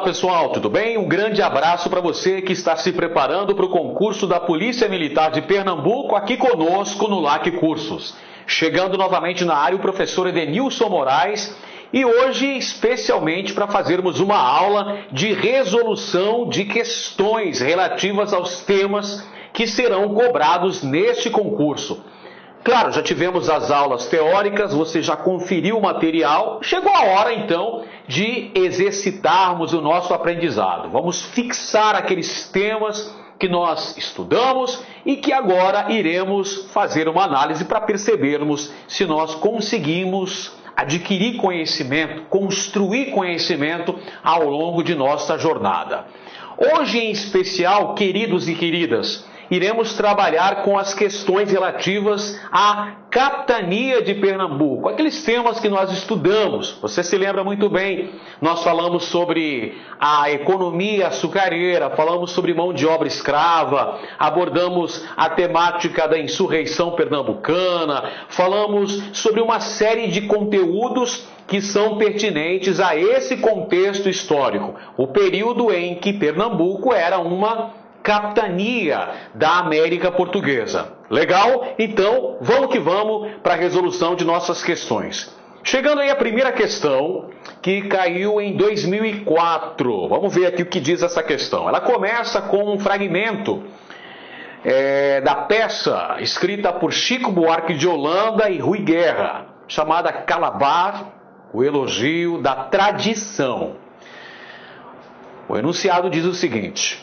pessoal, tudo bem? Um grande abraço para você que está se preparando para o concurso da Polícia Militar de Pernambuco aqui conosco no LAC Cursos. Chegando novamente na área o professor Edenilson Moraes e hoje especialmente para fazermos uma aula de resolução de questões relativas aos temas que serão cobrados neste concurso. Claro, já tivemos as aulas teóricas, você já conferiu o material, chegou a hora então de exercitarmos o nosso aprendizado. Vamos fixar aqueles temas que nós estudamos e que agora iremos fazer uma análise para percebermos se nós conseguimos adquirir conhecimento, construir conhecimento ao longo de nossa jornada. Hoje em especial, queridos e queridas, iremos trabalhar com as questões relativas à capitania de Pernambuco, aqueles temas que nós estudamos. Você se lembra muito bem, nós falamos sobre a economia açucareira, falamos sobre mão de obra escrava, abordamos a temática da insurreição pernambucana, falamos sobre uma série de conteúdos que são pertinentes a esse contexto histórico, o período em que Pernambuco era uma capitania da América Portuguesa. Legal? Então, vamos que vamos para a resolução de nossas questões. Chegando aí a primeira questão, que caiu em 2004. Vamos ver aqui o que diz essa questão. Ela começa com um fragmento da peça escrita por Chico Buarque de Holanda e Rui Guerra, chamada Calabar, o elogio da tradição. O enunciado diz o seguinte: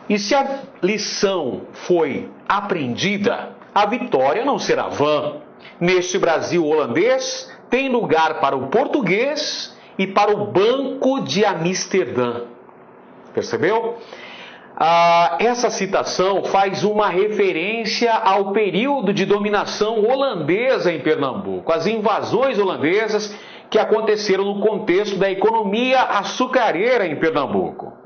e se a lição foi aprendida, a vitória não será vã. Neste Brasil holandês, tem lugar para o português e para o Banco de Amsterdã. Percebeu? Essa citação faz uma referência ao período de dominação holandesa em Pernambuco, as invasões holandesas que aconteceram no contexto da economia açucareira em Pernambuco.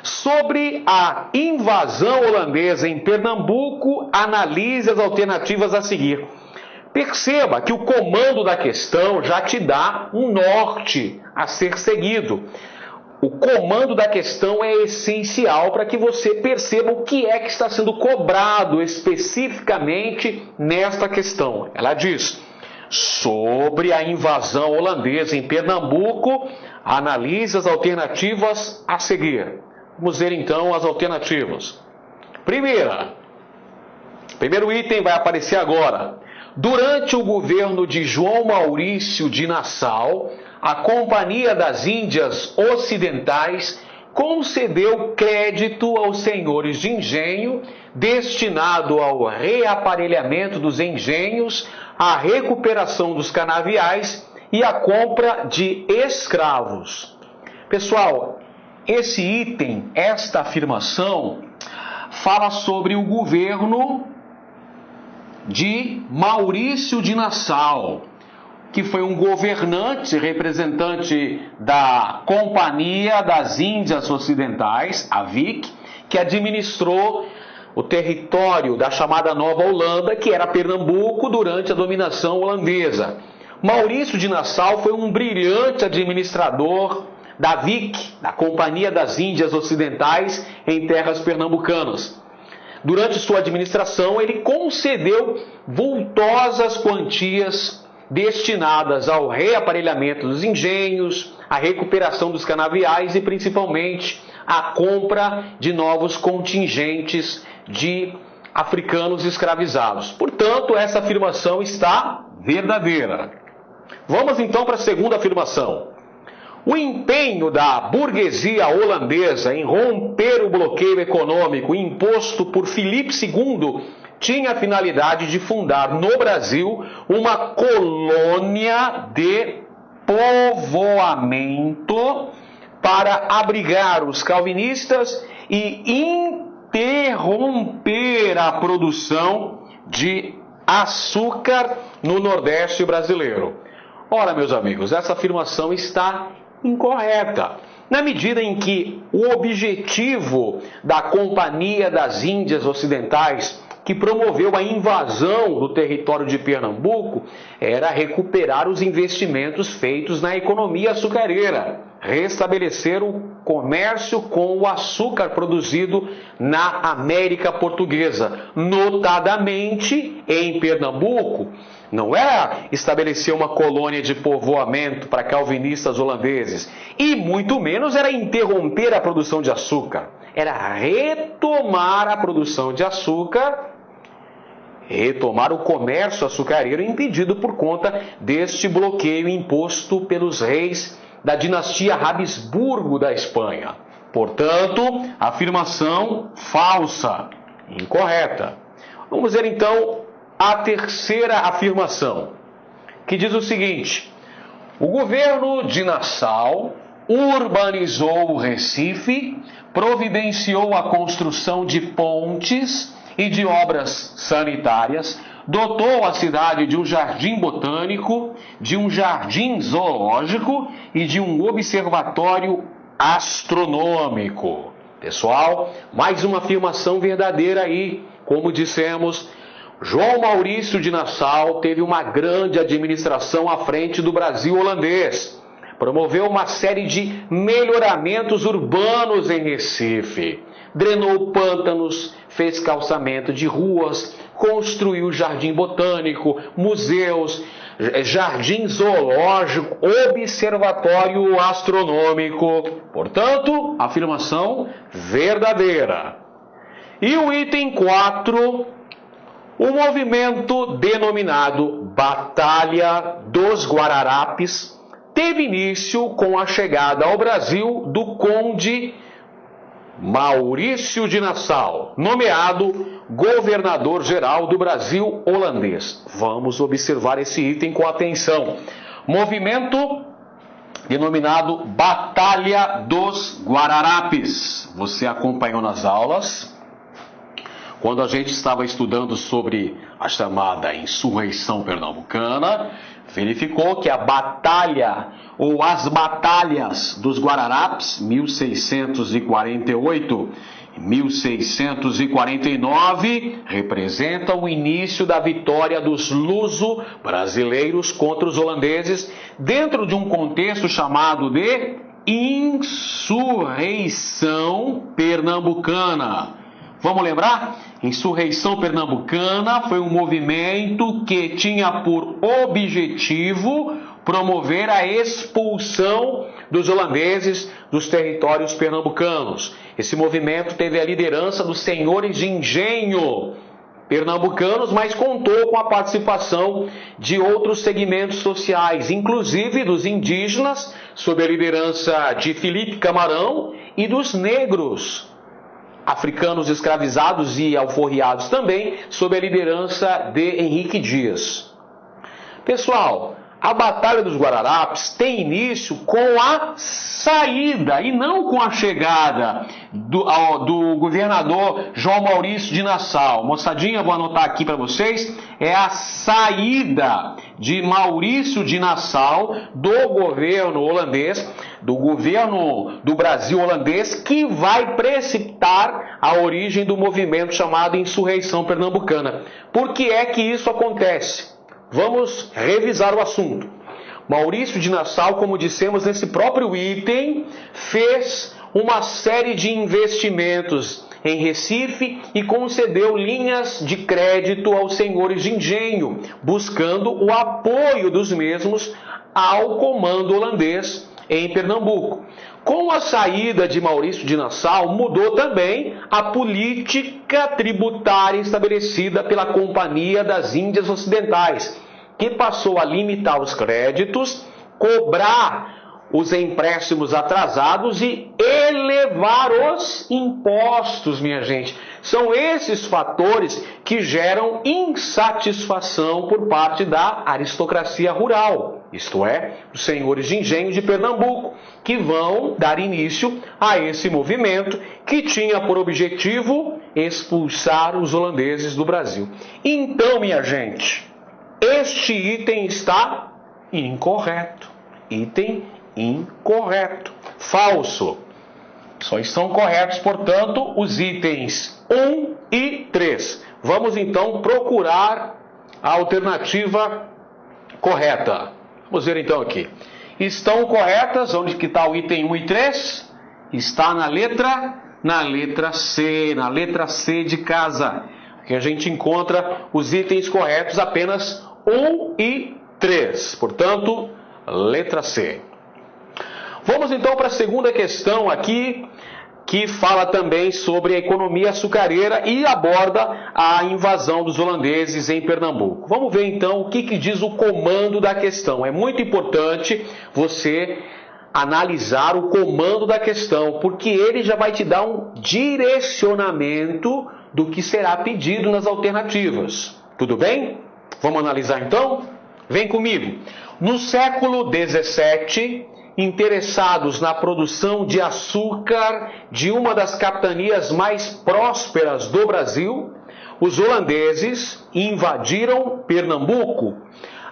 Sobre a invasão holandesa em Pernambuco, analise as alternativas a seguir. Perceba que o comando da questão já te dá um norte a ser seguido. O comando da questão é essencial para que você perceba o que é que está sendo cobrado especificamente nesta questão. Ela diz: sobre a invasão holandesa em Pernambuco, analise as alternativas a seguir. Vamos ver então as alternativas. Primeiro item vai aparecer agora. Durante o governo de João Maurício de Nassau, a Companhia das Índias Ocidentais concedeu crédito aos senhores de engenho, destinado ao reaparelhamento dos engenhos, à recuperação dos canaviais e à compra de escravos. Pessoal, esse item, esta afirmação, fala sobre o governo de Maurício de Nassau, que foi um governante, representante da Companhia das Índias Ocidentais, a VIC, que administrou o território da chamada Nova Holanda, que era Pernambuco, durante a dominação holandesa. Maurício de Nassau foi um brilhante administrador da VIC, da Companhia das Índias Ocidentais, em terras pernambucanas. Durante sua administração, ele concedeu vultosas quantias destinadas ao reaparelhamento dos engenhos, à recuperação dos canaviais e, principalmente, à compra de novos contingentes de africanos escravizados. Portanto, essa afirmação está verdadeira. Vamos então para a segunda afirmação. O empenho da burguesia holandesa em romper o bloqueio econômico imposto por Filipe II tinha a finalidade de fundar no Brasil uma colônia de povoamento para abrigar os calvinistas e interromper a produção de açúcar no Nordeste brasileiro. Ora, meus amigos, essa afirmação está incorreta, na medida em que o objetivo da Companhia das Índias Ocidentais que promoveu a invasão do território de Pernambuco era recuperar os investimentos feitos na economia açucareira, restabelecer o comércio com o açúcar produzido na América Portuguesa, notadamente em Pernambuco. Não era estabelecer uma colônia de povoamento para calvinistas holandeses, e muito menos era interromper a produção de açúcar. Era retomar a produção de açúcar, retomar o comércio açucareiro impedido por conta deste bloqueio imposto pelos reis da dinastia Habsburgo da Espanha. Portanto, afirmação falsa, incorreta. Vamos ver então a terceira afirmação, que diz o seguinte: o governo de Nassau urbanizou o Recife, providenciou a construção de pontes e de obras sanitárias, dotou a cidade de um jardim botânico, de um jardim zoológico e de um observatório astronômico. Pessoal, mais uma afirmação verdadeira aí. Como dissemos, João Maurício de Nassau teve uma grande administração à frente do Brasil holandês. Promoveu uma série de melhoramentos urbanos em Recife. Drenou pântanos, fez calçamento de ruas, construiu jardim botânico, museus, jardim zoológico, observatório astronômico. Portanto, afirmação verdadeira. E o item 4, o movimento denominado Batalha dos Guararapes teve início com a chegada ao Brasil do conde Maurício de Nassau, nomeado governador-geral do Brasil holandês. Vamos observar esse item com atenção. Movimento denominado Batalha dos Guararapes. Você acompanhou nas aulas, quando a gente estava estudando sobre a chamada insurreição pernambucana, verificou que a batalha ou as batalhas dos Guararapes, 1648 e 1649, representam o início da vitória dos luso-brasileiros contra os holandeses dentro de um contexto chamado de insurreição pernambucana. Vamos lembrar? Insurreição Pernambucana foi um movimento que tinha por objetivo promover a expulsão dos holandeses dos territórios pernambucanos. Esse movimento teve a liderança dos senhores de engenho pernambucanos, mas contou com a participação de outros segmentos sociais, inclusive dos indígenas, sob a liderança de Felipe Camarão, e dos negros africanos escravizados e alforriados também, sob a liderança de Henrique Dias. Pessoal, a Batalha dos Guararapes tem início com a saída e não com a chegada do governador João Maurício de Nassau. Moçadinha, vou anotar aqui para vocês, é a saída de Maurício de Nassau do governo holandês, do governo do Brasil holandês, que vai precipitar a origem do movimento chamado Insurreição Pernambucana. Por que é que isso acontece? Vamos revisar o assunto. Maurício de Nassau, como dissemos nesse próprio item, fez uma série de investimentos em Recife e concedeu linhas de crédito aos senhores de engenho, buscando o apoio dos mesmos ao comando holandês em Pernambuco. Com a saída de Maurício de Nassau, mudou também a política tributária estabelecida pela Companhia das Índias Ocidentais, que passou a limitar os créditos, cobrar os empréstimos atrasados e elevar os impostos, minha gente. São esses fatores que geram insatisfação por parte da aristocracia rural, isto é, os senhores de engenho de Pernambuco, que vão dar início a esse movimento que tinha por objetivo expulsar os holandeses do Brasil. Então, minha gente, este item está incorreto. Item incorreto. Falso. Só estão corretos, portanto, os itens 1 e 3. Vamos então procurar a alternativa correta. Vamos ver então aqui. Estão corretas, onde que está o item 1 e 3? Está na letra C de casa. Aqui a gente encontra os itens corretos, apenas 1 e 3. Portanto, letra C. Vamos então para a segunda questão aqui, que fala também sobre a economia açucareira e aborda a invasão dos holandeses em Pernambuco. Vamos ver então o que diz o comando da questão. É muito importante você analisar o comando da questão, porque ele já vai te dar um direcionamento do que será pedido nas alternativas. Tudo bem? Vamos analisar então? Vem comigo. No século XVII, interessados na produção de açúcar de uma das capitanias mais prósperas do Brasil, os holandeses invadiram Pernambuco.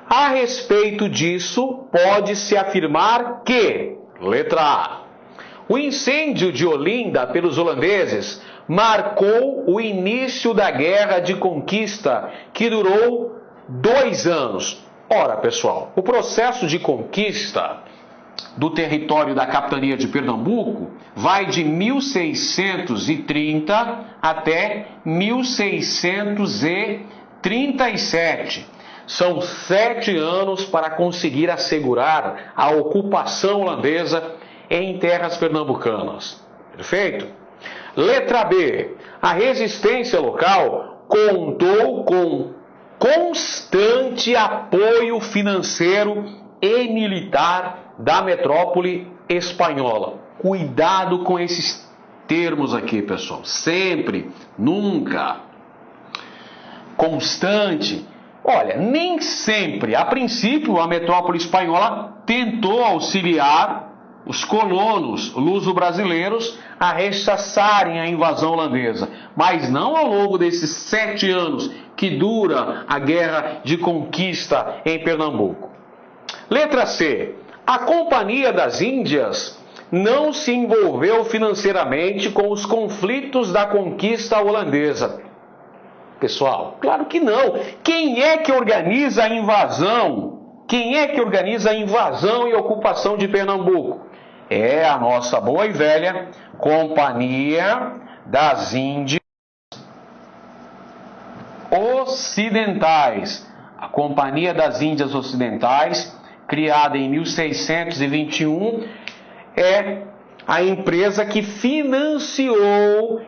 A respeito disso, pode-se afirmar que, letra A, o incêndio de Olinda pelos holandeses marcou o início da Guerra de Conquista, que durou 2 anos. Ora, pessoal, o processo de conquista do território da capitania de Pernambuco vai de 1630 até 1637. São 7 anos para conseguir assegurar a ocupação holandesa em terras pernambucanas. Perfeito? Letra B. A resistência local contou com constante apoio financeiro e militar da metrópole espanhola. Cuidado com esses termos aqui, pessoal. Sempre, nunca. Constante. Olha, nem sempre, a princípio, a metrópole espanhola tentou auxiliar os colonos luso-brasileiros a rechaçarem a invasão holandesa, mas não ao longo desses 7 anos que dura a Guerra de Conquista em Pernambuco. Letra C. A Companhia das Índias não se envolveu financeiramente com os conflitos da conquista holandesa. Pessoal, claro que não. Quem é que organiza a invasão? Quem é que organiza a invasão e ocupação de Pernambuco? É a nossa boa e velha Companhia das Índias Ocidentais. A Companhia das Índias Ocidentais, criada em 1621, é a empresa que financiou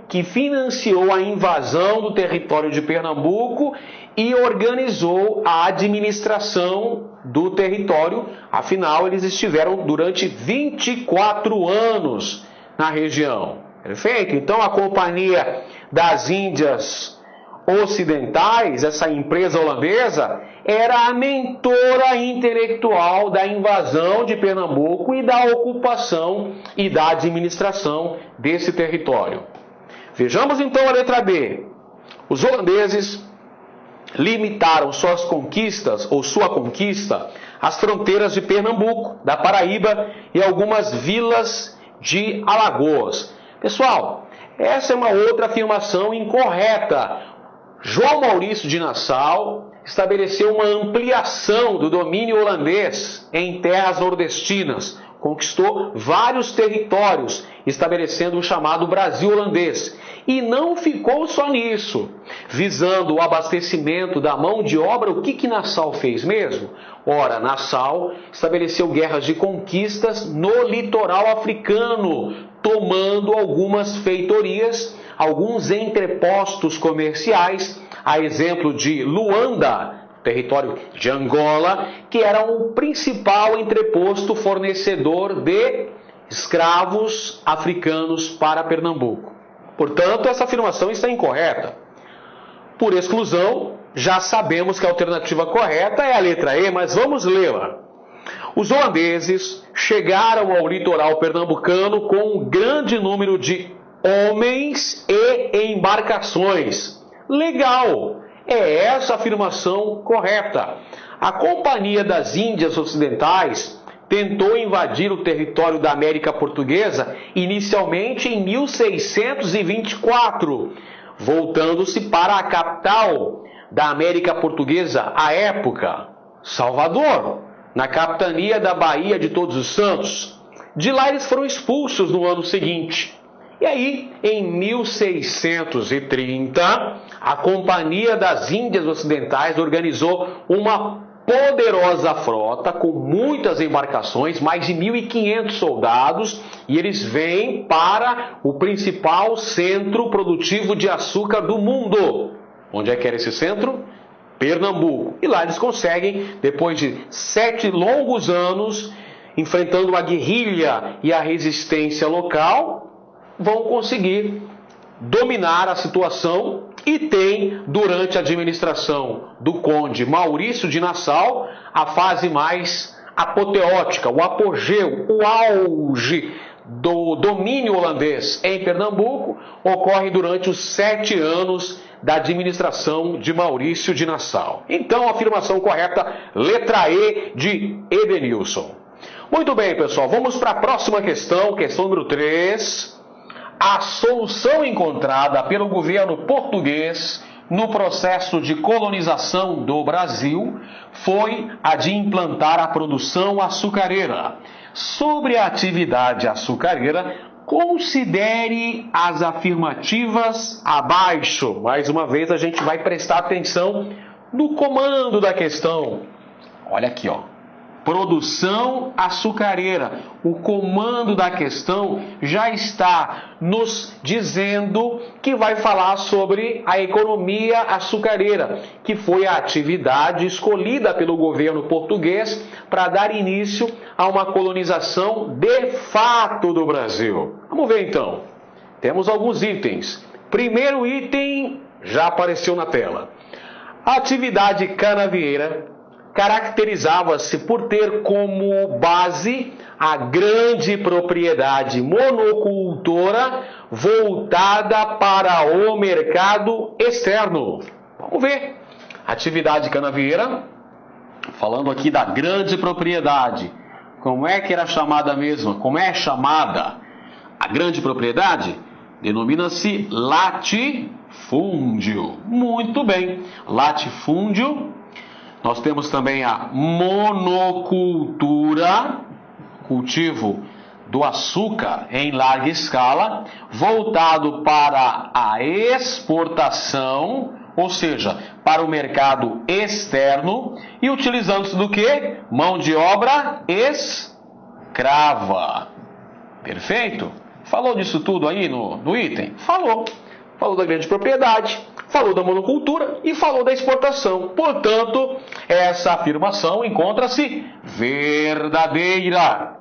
a invasão do território de Pernambuco e organizou a administração do território. Afinal, eles estiveram durante 24 anos na região. Perfeito? Então, a Companhia das Índias Ocidentais, essa empresa holandesa, era a mentora intelectual da invasão de Pernambuco e da ocupação e da administração desse território. Vejamos então a letra B. Os holandeses limitaram suas conquistas, ou sua conquista, às fronteiras de Pernambuco, da Paraíba e algumas vilas de Alagoas. Pessoal, essa é uma outra afirmação incorreta. João Maurício de Nassau estabeleceu uma ampliação do domínio holandês em terras nordestinas, conquistou vários territórios, estabelecendo o chamado Brasil holandês. E não ficou só nisso. Visando o abastecimento da mão de obra, o que Nassau fez mesmo? Ora, Nassau estabeleceu guerras de conquistas no litoral africano, tomando algumas feitorias, alguns entrepostos comerciais, a exemplo de Luanda, território de Angola, que era o principal entreposto fornecedor de escravos africanos para Pernambuco. Portanto, essa afirmação está incorreta. Por exclusão, já sabemos que a alternativa correta é a letra E, mas vamos lê-la. Os holandeses chegaram ao litoral pernambucano com um grande número de homens e embarcações. Legal! É essa a afirmação correta. A Companhia das Índias Ocidentais tentou invadir o território da América Portuguesa inicialmente em 1624. voltando-se para a capital da América Portuguesa à época, Salvador, na capitania da Baía de Todos os Santos. De lá eles foram expulsos no ano seguinte. E aí, em 1630, a Companhia das Índias Ocidentais organizou uma poderosa frota com muitas embarcações, mais de 1.500 soldados, e eles vêm para o principal centro produtivo de açúcar do mundo. Onde é que era esse centro? Pernambuco. E lá eles conseguem, depois de 7 longos anos, enfrentando a guerrilha e a resistência local, vão conseguir dominar a situação e tem, durante a administração do conde Maurício de Nassau, a fase mais apoteótica, o apogeu, o auge do domínio holandês em Pernambuco, ocorre durante os 7 anos da administração de Maurício de Nassau. Então, a afirmação correta, letra E de Edenilson. Muito bem, pessoal, vamos para a próxima questão, questão número 3. A solução encontrada pelo governo português no processo de colonização do Brasil foi a de implantar a produção açucareira. Sobre a atividade açucareira, considere as afirmativas abaixo. Mais uma vez, a gente vai prestar atenção no comando da questão. Olha aqui, ó. Produção açucareira. O comando da questão já está nos dizendo que vai falar sobre a economia açucareira, que foi a atividade escolhida pelo governo português para dar início a uma colonização de fato do Brasil. Vamos ver então. Temos alguns itens. Primeiro item já apareceu na tela. A atividade canavieira caracterizava-se por ter como base a grande propriedade monocultora voltada para o mercado externo. Vamos ver. Atividade canavieira, falando aqui da grande propriedade. Como é que era chamada mesmo? Como é chamada? A grande propriedade denomina-se latifúndio. Muito bem. Latifúndio. Nós temos também a monocultura, cultivo do açúcar em larga escala, voltado para a exportação, ou seja, para o mercado externo, e utilizando-se do que? Mão de obra escrava. Perfeito? Falou disso tudo aí no item? Falou. Falou da grande propriedade, falou da monocultura e falou da exportação. Portanto, essa afirmação encontra-se verdadeira.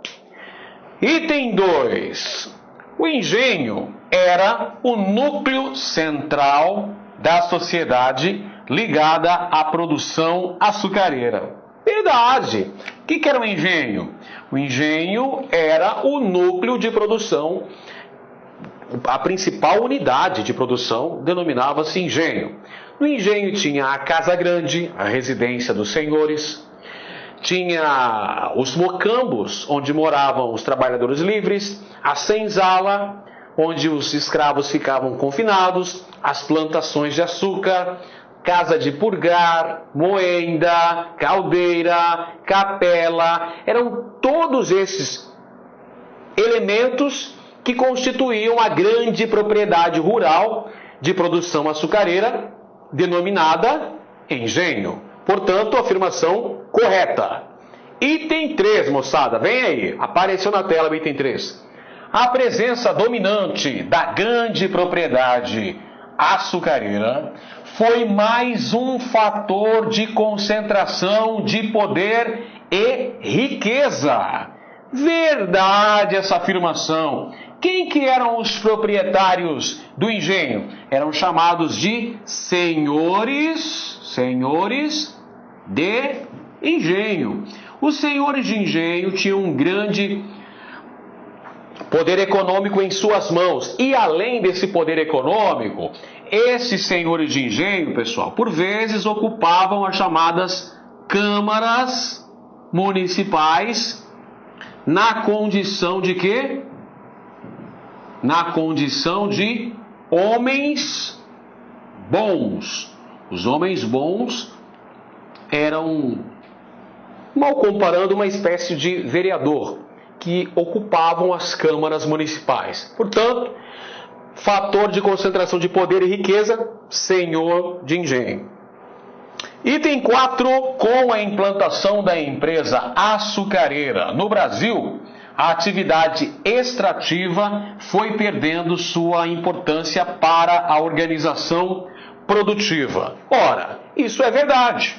Item 2. O engenho era o núcleo central da sociedade ligada à produção açucareira. Verdade. O que era o engenho? O engenho era o núcleo de produção. A principal unidade de produção denominava-se engenho. No engenho tinha a casa grande, a residência dos senhores, tinha os mocambos, onde moravam os trabalhadores livres, a senzala, onde os escravos ficavam confinados, as plantações de açúcar, casa de purgar, moenda, caldeira, capela. Eram todos esses elementos que constituíam a grande propriedade rural de produção açucareira, denominada engenho. Portanto, afirmação correta. Item 3, moçada, vem aí, apareceu na tela o item 3. A presença dominante da grande propriedade açucareira foi mais um fator de concentração de poder e riqueza. Verdade essa afirmação. Quem que eram os proprietários do engenho? Eram chamados de senhores de engenho. Os senhores de engenho tinham um grande poder econômico em suas mãos. E além desse poder econômico, esses senhores de engenho, pessoal, por vezes ocupavam as chamadas câmaras municipais na condição de quê? Na condição de homens bons. Os homens bons eram, mal comparando, uma espécie de vereador que ocupavam as câmaras municipais. Portanto, fator de concentração de poder e riqueza, senhor de engenho. Item 4, com a implantação da empresa açucareira no Brasil, a atividade extrativa foi perdendo sua importância para a organização produtiva. Ora, isso é verdade.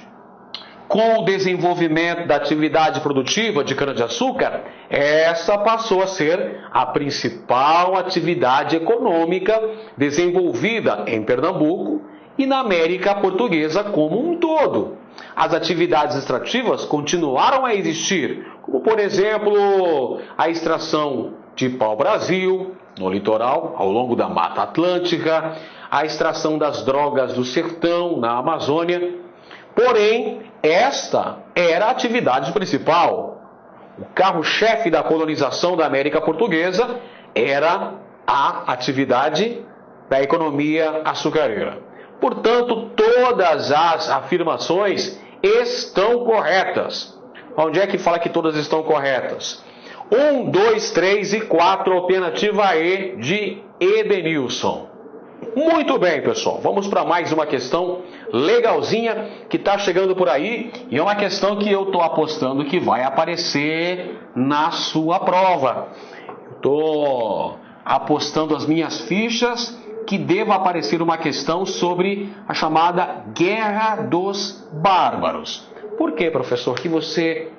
Com o desenvolvimento da atividade produtiva de cana-de-açúcar, essa passou a ser a principal atividade econômica desenvolvida em Pernambuco e na América Portuguesa como um todo. As atividades extrativas continuaram a existir, como por exemplo a extração de pau-brasil no litoral, ao longo da Mata Atlântica, a extração das drogas do sertão na Amazônia. Porém, esta era a atividade principal. O carro-chefe da colonização da América Portuguesa era a atividade da economia açucareira. Portanto, todas as afirmações estão corretas. Onde é que fala que todas estão corretas? 1, 2, 3 e 4, alternativa E de Edenilson. Muito bem, pessoal. Vamos para mais uma questão legalzinha que está chegando por aí. E é uma questão que eu estou apostando que vai aparecer na sua prova. Estou apostando as minhas fichas que deva aparecer uma questão sobre a chamada Guerra dos Bárbaros. Por que, professor, que você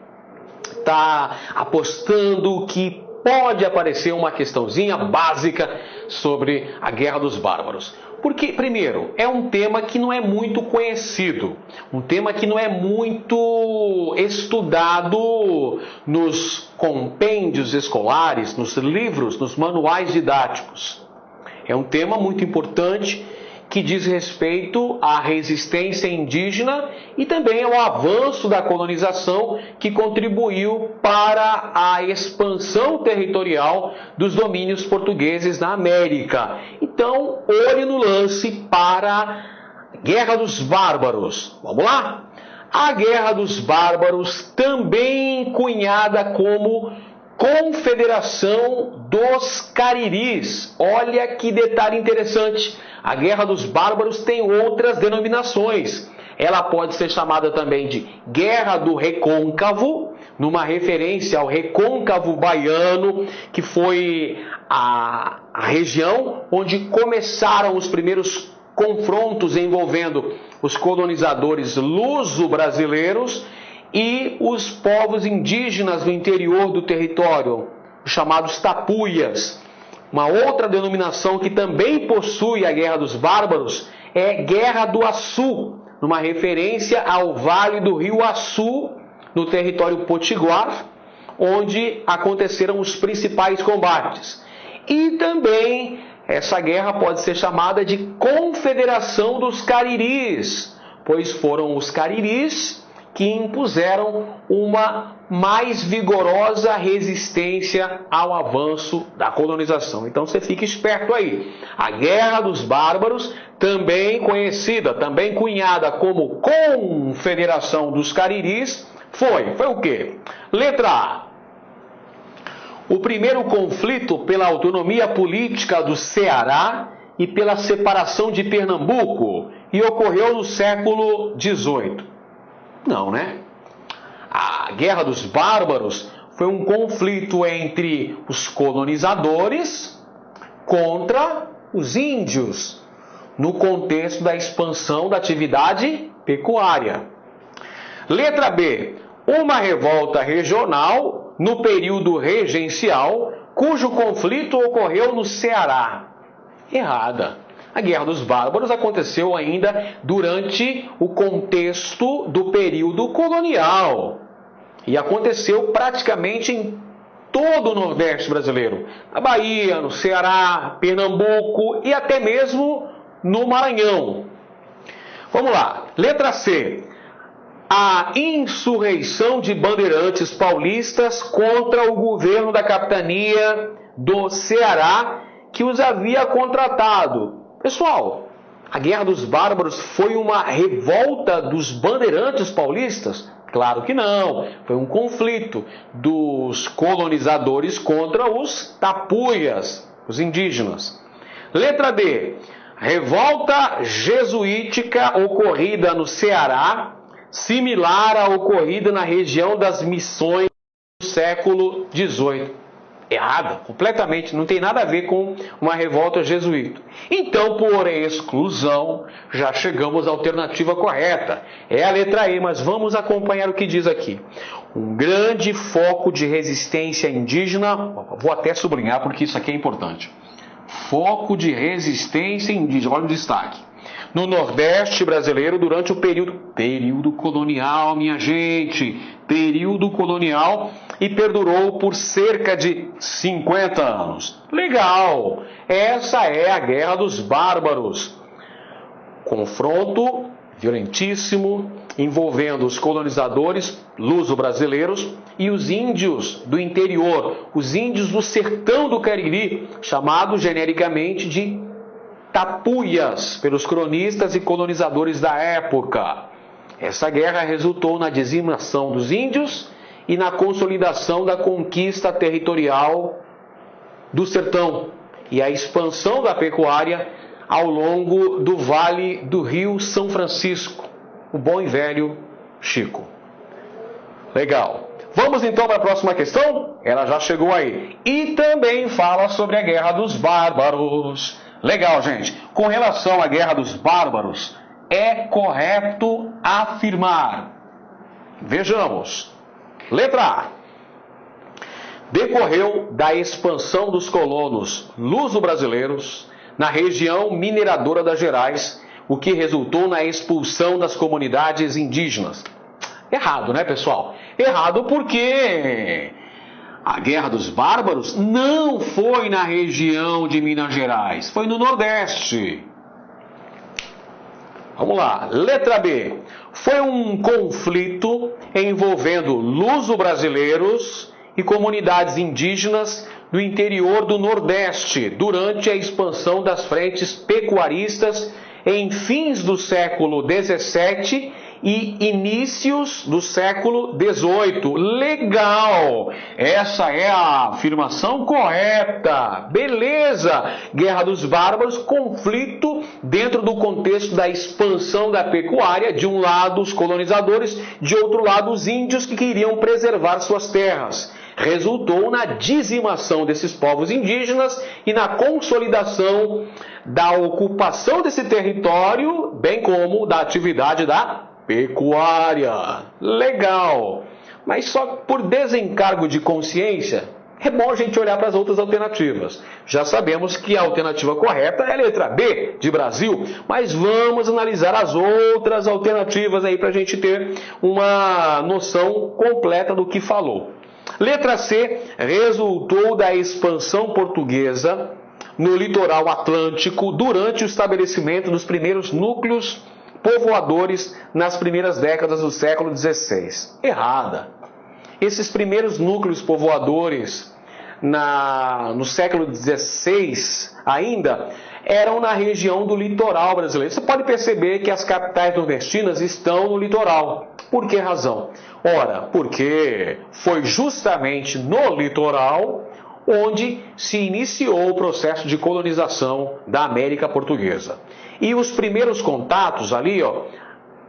está apostando que pode aparecer uma questãozinha básica sobre a Guerra dos Bárbaros? Porque, primeiro, é um tema que não é muito conhecido, um tema que não é muito estudado nos compêndios escolares, nos livros, nos manuais didáticos. É um tema muito importante que diz respeito à resistência indígena e também ao avanço da colonização que contribuiu para a expansão territorial dos domínios portugueses na América. Então, olhe no lance para a Guerra dos Bárbaros. Vamos lá? A Guerra dos Bárbaros, também cunhada como Confederação dos Cariris. Olha que detalhe interessante. A Guerra dos Bárbaros tem outras denominações. Ela pode ser chamada também de Guerra do Recôncavo, numa referência ao Recôncavo baiano, que foi a região onde começaram os primeiros confrontos envolvendo os colonizadores luso-brasileiros e os povos indígenas do interior do território, os chamados tapuias. Uma outra denominação que também possui a Guerra dos Bárbaros é Guerra do Açu, numa referência ao Vale do Rio Açu, no território potiguar, onde aconteceram os principais combates. E também essa guerra pode ser chamada de Confederação dos Cariris, pois foram os cariris que impuseram uma mais vigorosa resistência ao avanço da colonização. Então você fica esperto aí. A Guerra dos Bárbaros, também conhecida, também cunhada como Confederação dos Cariris, foi o quê? Letra A. O primeiro conflito pela autonomia política do Ceará e pela separação de Pernambuco, e ocorreu no século XVIII. Não, né? A Guerra dos Bárbaros foi um conflito entre os colonizadores contra os índios, no contexto da expansão da atividade pecuária. Letra B. Uma revolta regional no período regencial, cujo conflito ocorreu no Ceará. Errada. A Guerra dos Bárbaros aconteceu ainda durante o contexto do período colonial e aconteceu praticamente em todo o Nordeste brasileiro, na Bahia, no Ceará, Pernambuco e até mesmo no Maranhão. Vamos lá, letra C. A insurreição de bandeirantes paulistas contra o governo da capitania do Ceará, que os havia contratado. Pessoal, A Guerra dos Bárbaros foi uma revolta dos bandeirantes paulistas? Claro que não. Foi um conflito dos colonizadores contra os tapuias, os indígenas. Letra D. Revolta jesuítica ocorrida no Ceará, similar à ocorrida na região das Missões do século XVIII. Errada, completamente, não tem nada a ver com uma revolta jesuíta. Então, por exclusão, já chegamos à alternativa correta. É a letra E, mas vamos acompanhar o que diz aqui. Um grande foco de resistência indígena, vou até sublinhar porque isso aqui é importante. Foco de resistência indígena, olha o destaque. No Nordeste brasileiro durante o período colonial, minha gente, período colonial, e perdurou por cerca de 50 anos. Legal! Essa é a Guerra dos Bárbaros. Confronto violentíssimo envolvendo os colonizadores luso-brasileiros e os índios do interior, os índios do sertão do Cariri, chamados genericamente de tapuias pelos cronistas e colonizadores da época. Essa guerra resultou na dizimação dos índios e na consolidação da conquista territorial do sertão e a expansão da pecuária ao longo do vale do Rio São Francisco, o bom e velho Chico. Legal. Vamos então para a próxima questão? Ela já chegou aí. E também fala sobre a Guerra dos Bárbaros. Legal, gente. Com relação à Guerra dos Bárbaros, é correto afirmar. Vejamos. Letra A. Decorreu da expansão dos colonos luso-brasileiros na região mineradora das Gerais, o que resultou na expulsão das comunidades indígenas. Errado, né, pessoal? Errado porque a Guerra dos Bárbaros não foi na região de Minas Gerais, foi no Nordeste. Vamos lá, letra B. Foi um conflito envolvendo luso-brasileiros e comunidades indígenas do interior do Nordeste, durante a expansão das frentes pecuaristas em fins do século XVII e inícios do século XVIII. Legal! Essa é a afirmação correta. Beleza! Guerra dos Bárbaros, conflito dentro do contexto da expansão da pecuária. De um lado os colonizadores, de outro lado os índios que queriam preservar suas terras. Resultou na dizimação desses povos indígenas e na consolidação da ocupação desse território, bem como da atividade da pecuária. Legal! Mas só por desencargo de consciência, é bom a gente olhar para as outras alternativas. Já sabemos que a alternativa correta é a letra B, de Brasil, mas vamos analisar as outras alternativas aí para a gente ter uma noção completa do que falou. Letra C, resultou da expansão portuguesa no litoral atlântico durante o estabelecimento dos primeiros núcleos povoadores nas primeiras décadas do século XVI. Errada. Esses primeiros núcleos povoadores no século XVI ainda eram na região do litoral brasileiro. Você pode perceber que as capitais nordestinas estão no litoral. Por que razão? Ora, porque foi justamente no litoral onde se iniciou o processo de colonização da América Portuguesa. E os primeiros contatos ali,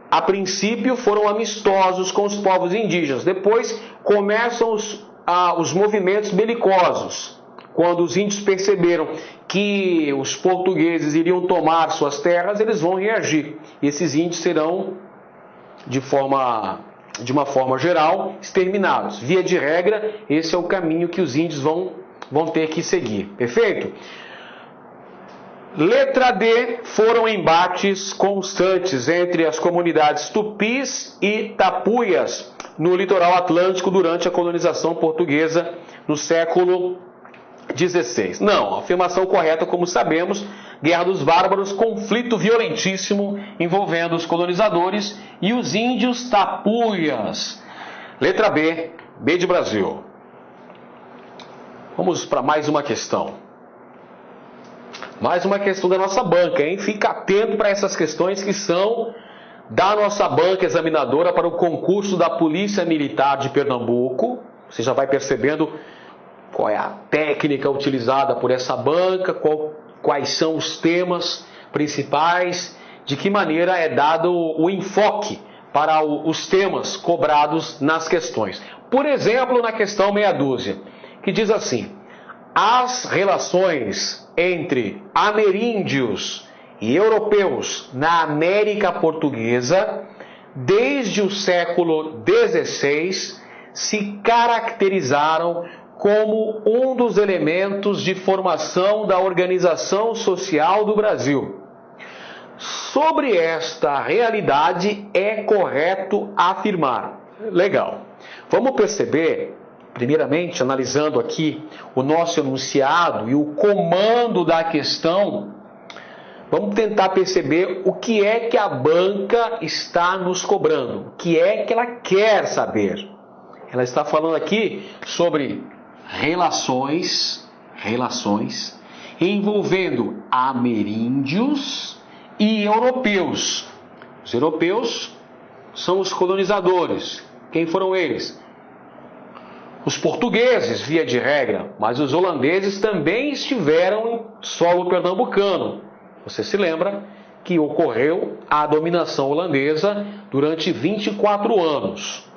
a princípio foram amistosos com os povos indígenas. Depois começam os movimentos belicosos. Quando os índios perceberam que os portugueses iriam tomar suas terras, eles vão reagir. E esses índios serão, de uma forma geral, exterminados. Via de regra, esse é o caminho que os índios vão ter que seguir. Perfeito? Letra D, foram embates constantes entre as comunidades tupis e tapuias no litoral atlântico durante a colonização portuguesa no século XVI. Não, a afirmação correta, como sabemos, Guerra dos Bárbaros, conflito violentíssimo envolvendo os colonizadores e os índios tapuias. Letra B, B de Brasil. Vamos para mais uma questão. Mais uma questão da nossa banca, hein? Fica atento para essas questões que são da nossa banca examinadora para o concurso da Polícia Militar de Pernambuco. Você já vai percebendo qual é a técnica utilizada por essa banca, quais são os temas principais, de que maneira é dado o enfoque para os temas cobrados nas questões. Por exemplo, na questão meia dúzia, que diz assim: as relações entre ameríndios e europeus na América Portuguesa, desde o século XVI, se caracterizaram como um dos elementos de formação da organização social do Brasil. Sobre esta realidade é correto afirmar. Legal. Vamos perceber, primeiramente, analisando aqui o nosso enunciado e o comando da questão, vamos tentar perceber o que é que a banca está nos cobrando, o que é que ela quer saber. Ela está falando aqui sobre relações envolvendo ameríndios e europeus. Os europeus são os colonizadores. Quem foram eles? Os portugueses, via de regra, mas os holandeses também estiveram em solo pernambucano. Você se lembra que ocorreu a dominação holandesa durante 24 anos.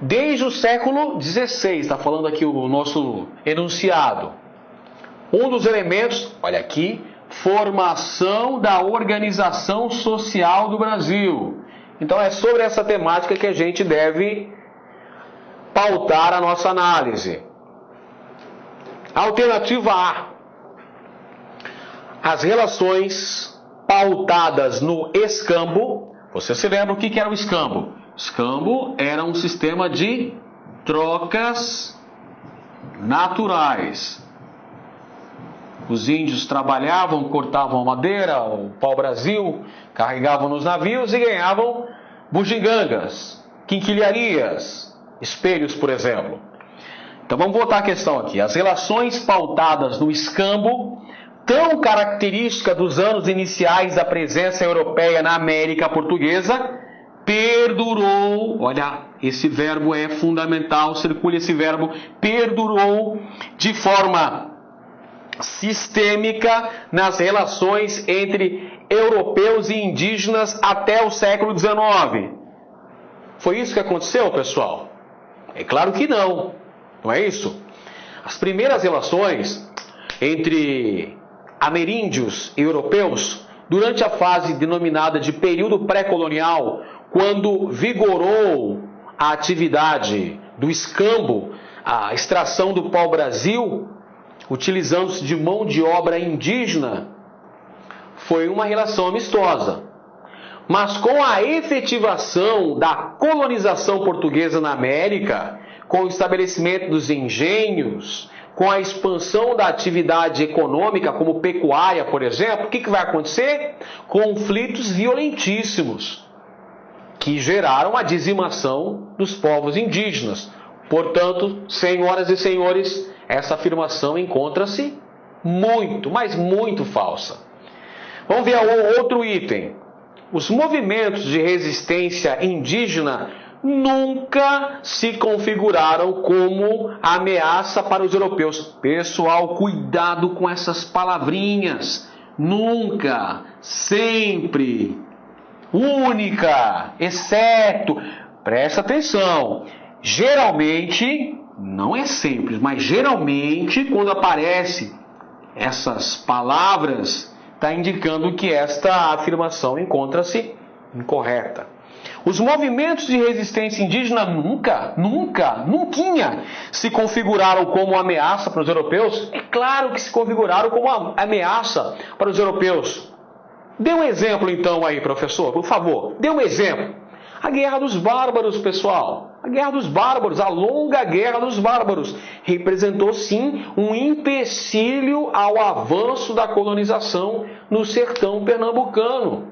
Desde o século XVI, está falando aqui o nosso enunciado. Um dos elementos, olha aqui, formação da organização social do Brasil. Então é sobre essa temática que a gente deve pautar a nossa análise. Alternativa A: as relações pautadas no escambo. Você se lembra o que era o escambo? Escambo era um sistema de trocas naturais. Os índios trabalhavam, cortavam madeira, o pau-brasil, carregavam nos navios e ganhavam bugigangas, quinquilharias, espelhos, por exemplo. Então vamos voltar à questão aqui. As relações pautadas no escambo, tão característica dos anos iniciais da presença europeia na América Portuguesa, perdurou, olha, esse verbo é fundamental, circula esse verbo, perdurou de forma sistêmica nas relações entre europeus e indígenas até o século XIX. Foi isso que aconteceu, pessoal? É claro que não, não é isso? As primeiras relações entre ameríndios e europeus, durante a fase denominada de período pré-colonial, quando vigorou a atividade do escambo, a extração do pau-brasil, utilizando-se de mão de obra indígena, foi uma relação amistosa. Mas com a efetivação da colonização portuguesa na América, com o estabelecimento dos engenhos, com a expansão da atividade econômica, como pecuária, por exemplo, o que vai acontecer? Conflitos violentíssimos, que geraram a dizimação dos povos indígenas. Portanto, senhoras e senhores, essa afirmação encontra-se muito, mas muito falsa. Vamos ver outro item. Os movimentos de resistência indígena nunca se configuraram como ameaça para os europeus. Pessoal, cuidado com essas palavrinhas. Nunca, sempre, única, exceto. Presta atenção. Geralmente, não é sempre, mas geralmente, quando aparecem essas palavras, está indicando que esta afirmação encontra-se incorreta. Os movimentos de resistência indígena nunca se configuraram como ameaça para os europeus. É claro que se configuraram como ameaça para os europeus. Dê um exemplo então aí, professor, por favor. Dê um exemplo. A Guerra dos Bárbaros, pessoal. A Guerra dos Bárbaros, a longa Guerra dos Bárbaros, representou sim um empecilho ao avanço da colonização no sertão pernambucano.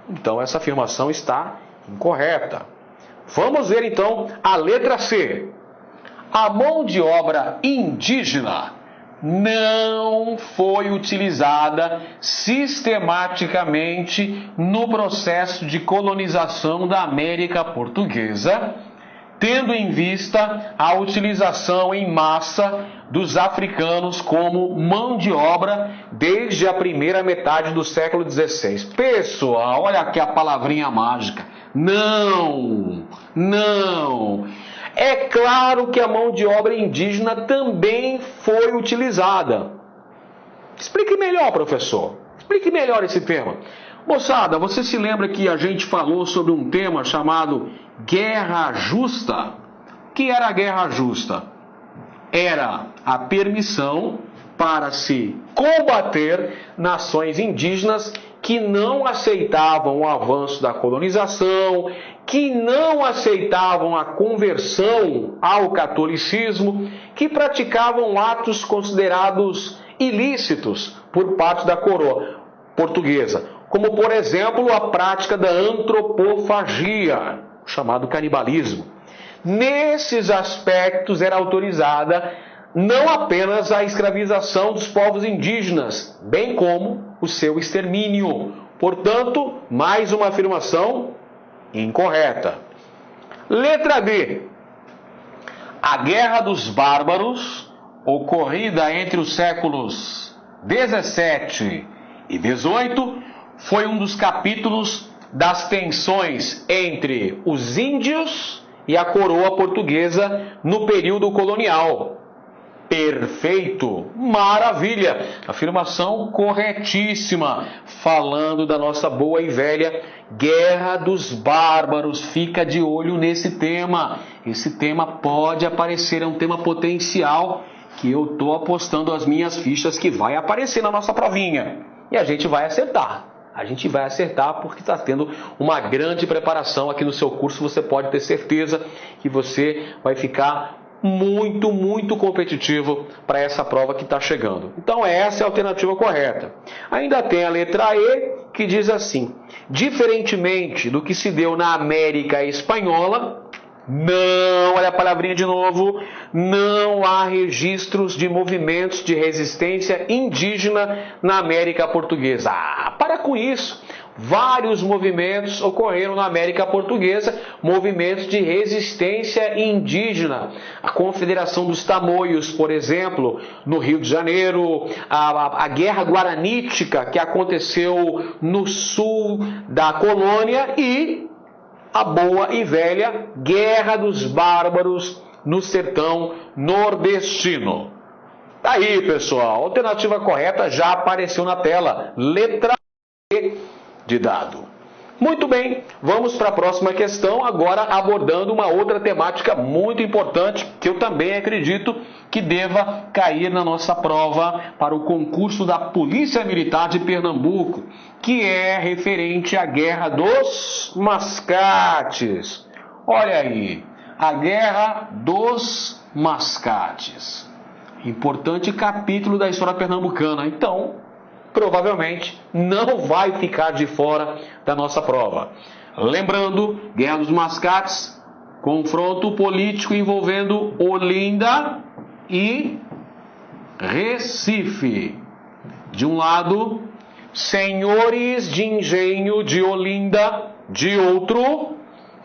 Então essa afirmação está incorreta. Vamos ver então a letra C. A mão de obra indígena não foi utilizada sistematicamente no processo de colonização da América Portuguesa, tendo em vista a utilização em massa dos africanos como mão de obra desde a primeira metade do século XVI. Pessoal, olha aqui a palavrinha mágica. Não, não. É claro que a mão de obra indígena também foi utilizada. Explique melhor, professor. Explique melhor esse tema. Moçada, você se lembra que a gente falou sobre um tema chamado Guerra Justa? O que era a Guerra Justa? Era a permissão para se combater nações indígenas que não aceitavam o avanço da colonização, que não aceitavam a conversão ao catolicismo, que praticavam atos considerados ilícitos por parte da coroa portuguesa, como, por exemplo, a prática da antropofagia, chamado canibalismo. Nesses aspectos era autorizada não apenas a escravização dos povos indígenas, bem como o seu extermínio. Portanto, mais uma afirmação incorreta. Letra B. A Guerra dos Bárbaros, ocorrida entre os séculos 17 e 18, foi um dos capítulos das tensões entre os índios e a coroa portuguesa no período colonial. Perfeito, maravilha, afirmação corretíssima, falando da nossa boa e velha Guerra dos Bárbaros. Fica de olho nesse tema, esse tema pode aparecer, é um tema potencial que eu estou apostando as minhas fichas que vai aparecer na nossa provinha e a gente vai acertar. A gente vai acertar porque está tendo uma grande preparação aqui no seu curso. Você pode ter certeza que você vai ficar muito competitivo para essa prova que está chegando. Então essa é a alternativa correta. Ainda tem a letra E, que diz assim: diferentemente do que se deu na América Espanhola, não, olha a palavrinha de novo, não há registros de movimentos de resistência indígena na América Portuguesa. Para com isso! Vários movimentos ocorreram na América Portuguesa, movimentos de resistência indígena. A Confederação dos Tamoios, por exemplo, no Rio de Janeiro, a Guerra Guaranítica, que aconteceu no sul da colônia, e a boa e velha Guerra dos Bárbaros no sertão nordestino. Tá aí, pessoal, a alternativa correta já apareceu na tela. Letra E de dado. Muito bem, vamos para a próxima questão, agora abordando uma outra temática muito importante, que eu também acredito que deva cair na nossa prova para o concurso da Polícia Militar de Pernambuco, que é referente à Guerra dos Mascates. Olha aí, a Guerra dos Mascates. Importante capítulo da história pernambucana. Então, provavelmente não vai ficar de fora da nossa prova. Lembrando, Guerra dos Mascates, confronto político envolvendo Olinda e Recife. De um lado, senhores de engenho de Olinda, de outro,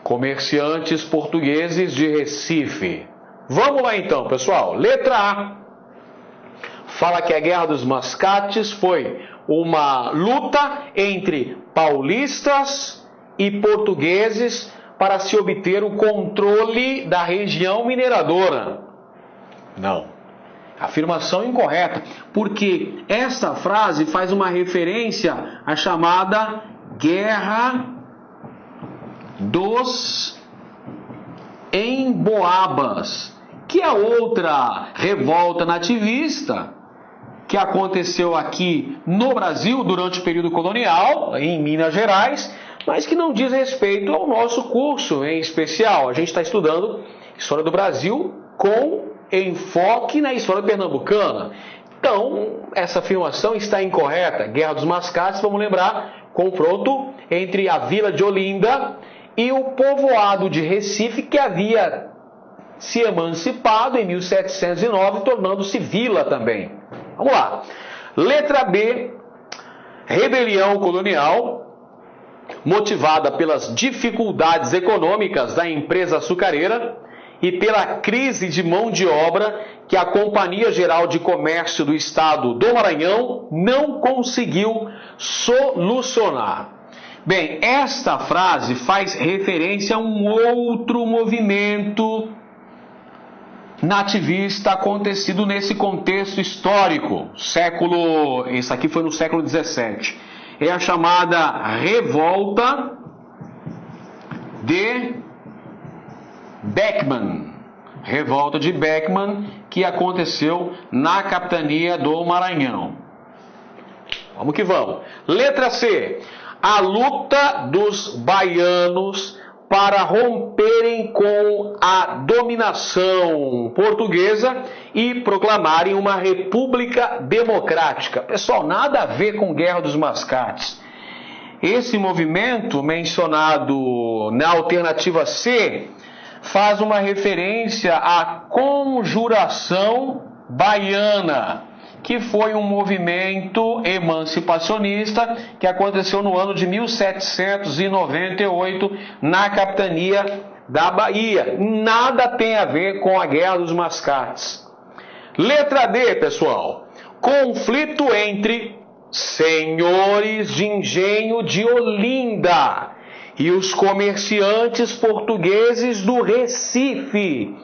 comerciantes portugueses de Recife. Vamos lá então, pessoal. Letra A. Fala que a Guerra dos Mascates foi uma luta entre paulistas e portugueses para se obter o controle da região mineradora. Não. Afirmação incorreta, porque esta frase faz uma referência à chamada Guerra dos Emboabas, que é outra revolta nativista que aconteceu aqui no Brasil durante o período colonial, em Minas Gerais, mas que não diz respeito ao nosso curso em especial. A gente está estudando História do Brasil com enfoque na história pernambucana. Então, essa afirmação está incorreta. Guerra dos Mascates, vamos lembrar, confronto entre a vila de Olinda e o povoado de Recife, que havia se emancipado em 1709, tornando-se vila também. Vamos lá. Letra B, rebelião colonial, motivada pelas dificuldades econômicas da empresa açucareira e pela crise de mão de obra que a Companhia Geral de Comércio do Estado do Maranhão não conseguiu solucionar. Bem, esta frase faz referência a um outro movimento nativista acontecido nesse contexto histórico, isso aqui foi no século XVII. É a chamada Revolta de Beckman. Revolta de Beckman, que aconteceu na capitania do Maranhão. Vamos que vamos. Letra C. A luta dos baianos para romperem com a dominação portuguesa e proclamarem uma república democrática. Pessoal, nada a ver com Guerra dos Mascates. Esse movimento mencionado na alternativa C faz uma referência à Conjuração Baiana, que foi um movimento emancipacionista que aconteceu no ano de 1798 na capitania da Bahia. Nada tem a ver com a Guerra dos Mascates. Letra D, pessoal. Conflito entre senhores de engenho de Olinda e os comerciantes portugueses do Recife,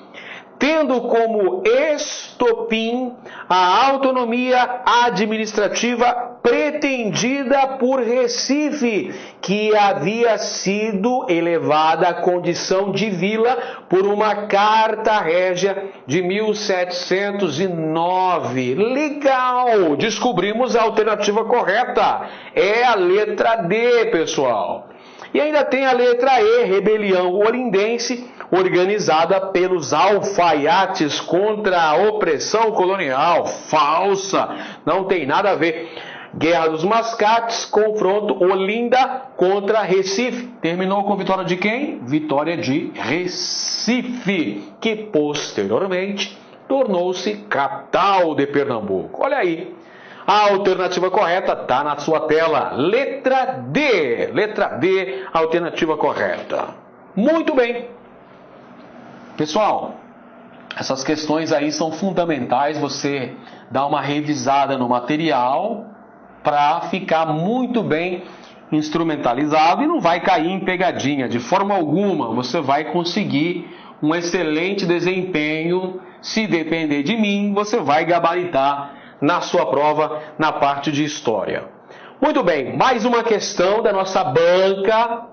tendo como estopim a autonomia administrativa pretendida por Recife, que havia sido elevada à condição de vila por uma carta régia de 1709. Legal! Descobrimos a alternativa correta. É a letra D, pessoal. E ainda tem a letra E, rebelião olindense, organizada pelos alfaiates contra a opressão colonial. Falsa, não tem nada a ver. Guerra dos Mascates, confronto Olinda contra Recife. Terminou com vitória de quem? Vitória de Recife, que posteriormente tornou-se capital de Pernambuco. Olha aí. A alternativa correta está na sua tela. Letra D. Letra D, alternativa correta. Muito bem. Pessoal, essas questões aí são fundamentais. Você dá uma revisada no material para ficar muito bem instrumentalizado e não vai cair em pegadinha. De forma alguma, você vai conseguir um excelente desempenho. Se depender de mim, você vai gabaritar na sua prova, na parte de História. Muito bem, mais uma questão da nossa banca,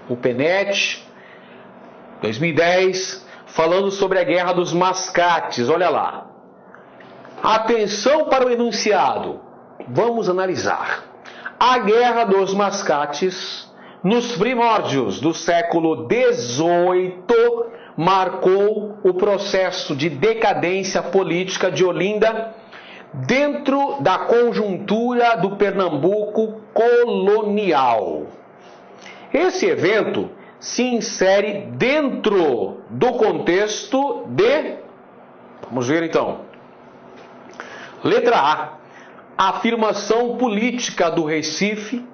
o PENET, 2010, falando sobre a Guerra dos Mascates. Olha lá. Atenção para o enunciado. Vamos analisar. A Guerra dos Mascates, nos primórdios do século XVIII, marcou o processo de decadência política de Olinda dentro da conjuntura do Pernambuco colonial. Esse evento se insere dentro do contexto de... Vamos ver então. Letra A. Afirmação política do Recife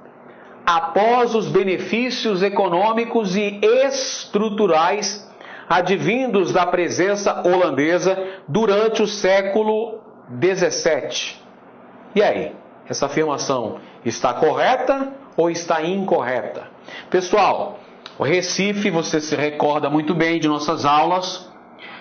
após os benefícios econômicos e estruturais advindos da presença holandesa durante o século XVII. E aí, essa afirmação está correta ou está incorreta? Pessoal, o Recife, você se recorda muito bem de nossas aulas,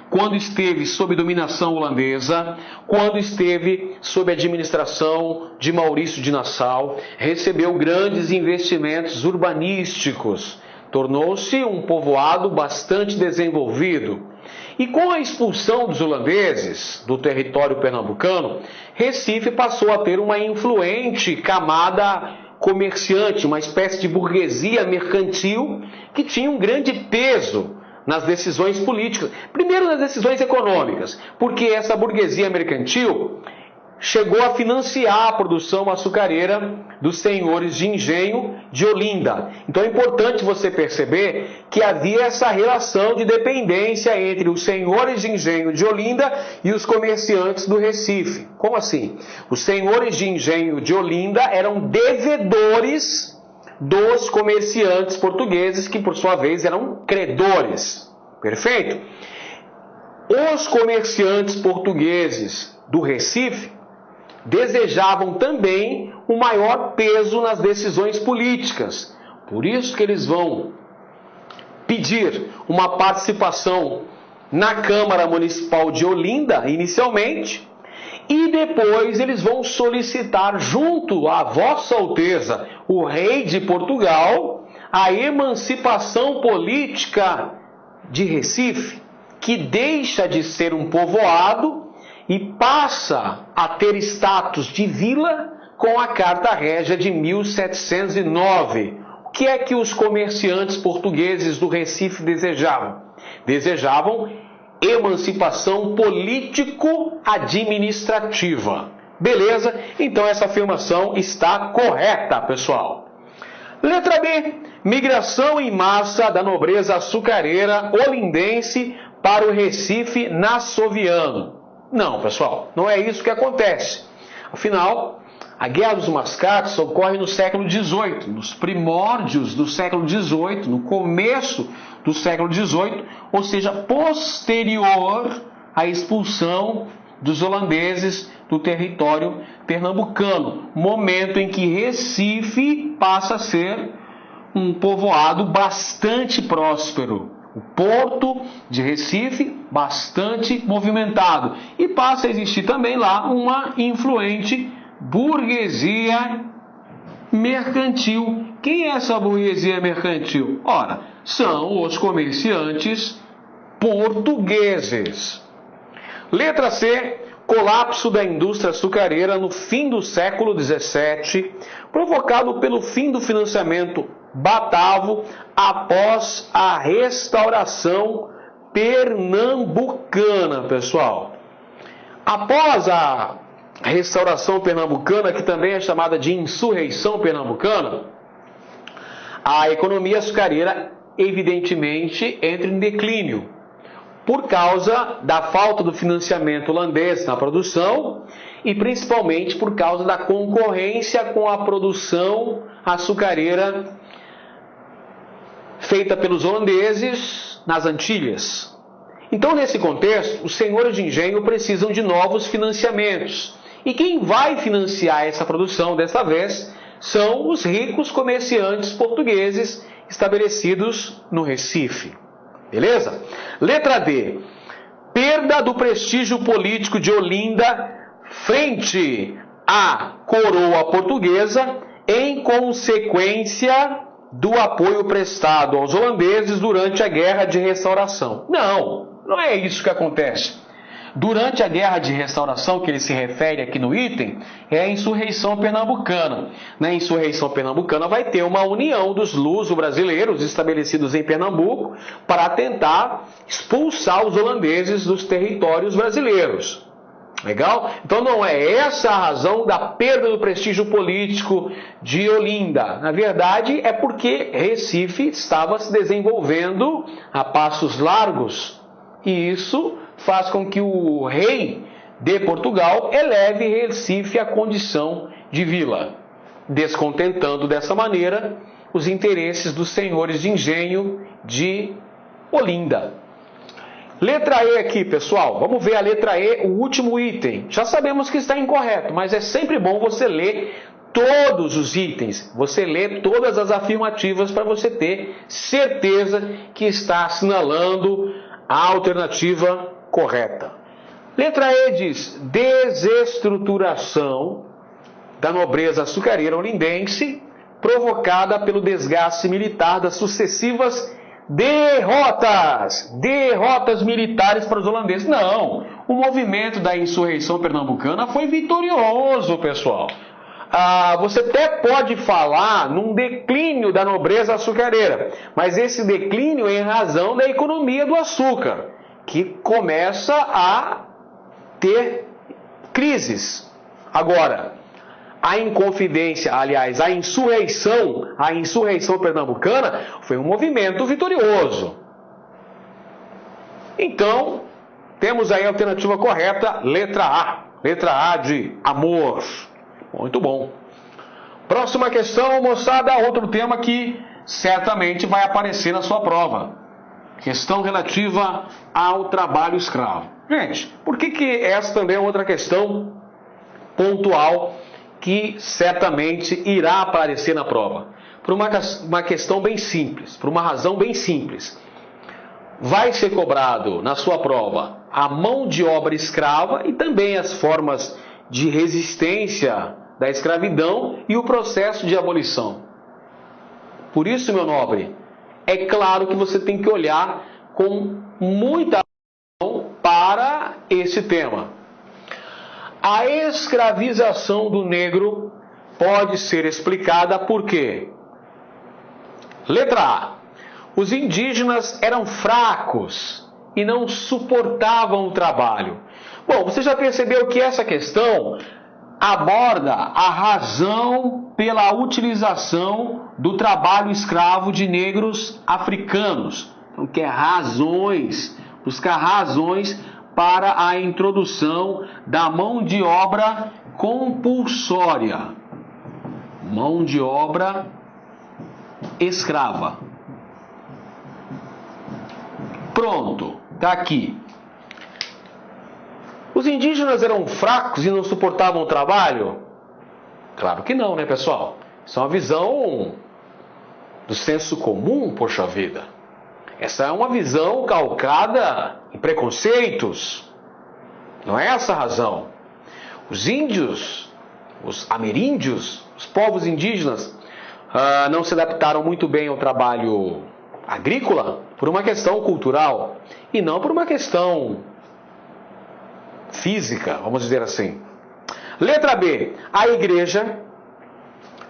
quando esteve sob dominação holandesa, quando esteve sob administração de Maurício de Nassau, recebeu grandes investimentos urbanísticos, tornou-se um povoado bastante desenvolvido. E com a expulsão dos holandeses do território pernambucano, Recife passou a ter uma influente camada comerciante, uma espécie de burguesia mercantil que tinha um grande peso nas decisões políticas. Primeiro nas decisões econômicas, porque essa burguesia mercantil chegou a financiar a produção açucareira dos senhores de engenho de Olinda. Então é importante você perceber que havia essa relação de dependência entre os senhores de engenho de Olinda e os comerciantes do Recife. Como assim? Os senhores de engenho de Olinda eram devedores dos comerciantes portugueses, que por sua vez eram credores. Perfeito? Os comerciantes portugueses do Recife desejavam também um maior peso nas decisões políticas. Por isso que eles vão pedir uma participação na Câmara Municipal de Olinda, inicialmente, e depois eles vão solicitar junto à Vossa Alteza, o Rei de Portugal, a emancipação política de Recife, que deixa de ser um povoado e passa a ter status de vila com a Carta Régia de 1709. O que é que os comerciantes portugueses do Recife desejavam? Desejavam emancipação político-administrativa. Beleza? Então essa afirmação está correta, pessoal. Letra B. Migração em massa da nobreza açucareira olindense para o Recife nassoviano. Não, pessoal, não é isso que acontece. Afinal, a Guerra dos Mascates ocorre no século XVIII, nos primórdios do século XVIII, no começo do século XVIII, ou seja, posterior à expulsão dos holandeses do território pernambucano, momento em que Recife passa a ser um povoado bastante próspero. O porto de Recife, bastante movimentado. E passa a existir também lá uma influente burguesia mercantil. Quem é essa burguesia mercantil? Ora, são os comerciantes portugueses. Letra C. Colapso da indústria açucareira no fim do século XVII, provocado pelo fim do financiamento batavo após a restauração pernambucana, pessoal. Após a restauração pernambucana, que também é chamada de insurreição pernambucana, a economia açucareira, evidentemente, entra em declínio, por causa da falta do financiamento holandês na produção e principalmente por causa da concorrência com a produção açucareira feita pelos holandeses nas Antilhas. Então, nesse contexto, os senhores de engenho precisam de novos financiamentos. E quem vai financiar essa produção desta vez são os ricos comerciantes portugueses estabelecidos no Recife. Beleza? Letra D. Perda do prestígio político de Olinda frente à coroa portuguesa em consequência do apoio prestado aos holandeses durante a Guerra de Restauração. Não é isso que acontece. Durante a Guerra de Restauração, que ele se refere aqui no item, é a insurreição pernambucana. Na insurreição pernambucana vai ter uma união dos luso-brasileiros estabelecidos em Pernambuco para tentar expulsar os holandeses dos territórios brasileiros. Legal? Então não é essa a razão da perda do prestígio político de Olinda. Na verdade, é porque Recife estava se desenvolvendo a passos largos. E isso faz com que o rei de Portugal eleve Recife à condição de vila, descontentando dessa maneira os interesses dos senhores de engenho de Olinda. Letra E aqui, pessoal. Vamos ver a letra E, o último item. Já sabemos que está incorreto, mas é sempre bom você ler todos os itens. Você lê todas as afirmativas para você ter certeza que está assinalando a alternativa correta. Letra E diz: desestruturação da nobreza açucareira olindense provocada pelo desgaste militar das sucessivas derrotas militares para os holandeses. Não, o movimento da insurreição pernambucana foi vitorioso, pessoal. Você até pode falar num declínio da nobreza açucareira, mas esse declínio é em razão da economia do açúcar, que começa a ter crises. Agora, a Inconfidência, aliás, a insurreição pernambucana foi um movimento vitorioso. Então, temos aí a alternativa correta, letra A de amor. Muito bom. Próxima questão, moçada, outro tema que certamente vai aparecer na sua prova. Questão relativa ao trabalho escravo. Gente, por que essa também é outra questão pontual que certamente irá aparecer na prova? Por uma questão bem simples, por uma razão bem simples. Vai ser cobrado na sua prova a mão de obra escrava e também as formas de resistência da escravidão e o processo de abolição. Por isso, meu nobre, é claro que você tem que olhar com muita atenção para esse tema. A escravização do negro pode ser explicada por quê? Letra A. Os indígenas eram fracos e não suportavam o trabalho. Bom, você já percebeu que essa questão aborda a razão pela utilização do trabalho escravo de negros africanos. Então, quer razões, buscar razões para a introdução da mão de obra compulsória. Mão de obra escrava. Pronto, está aqui. Os indígenas eram fracos e não suportavam o trabalho? Claro que não, né, pessoal? Isso é uma visão do senso comum, poxa vida. Essa é uma visão calcada em preconceitos. Não é essa a razão. Os índios, os ameríndios, os povos indígenas, não se adaptaram muito bem ao trabalho agrícola por uma questão cultural e não por uma questão física, vamos dizer assim. Letra B. A igreja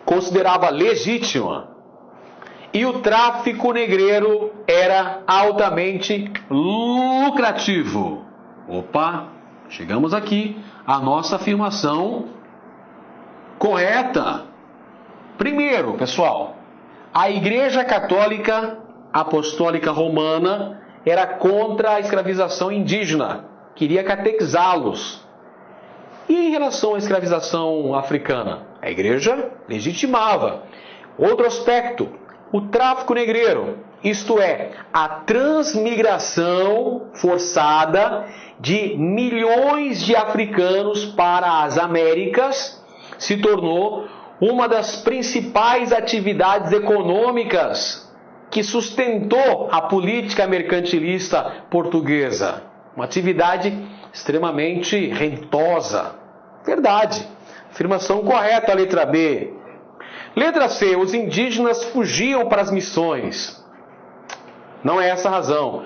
considerava legítima e o tráfico negreiro era altamente lucrativo. Opa, chegamos aqui à nossa afirmação correta. Primeiro, pessoal, a Igreja Católica Apostólica Romana era contra a escravização indígena, queria catequizá-los. E em relação à escravização africana? A igreja legitimava. Outro aspecto, o tráfico negreiro, isto é, a transmigração forçada de milhões de africanos para as Américas, se tornou uma das principais atividades econômicas que sustentou a política mercantilista portuguesa. Uma atividade extremamente rentosa. Verdade. Afirmação correta, letra B. Letra C. Os indígenas fugiam para as missões. Não é essa a razão.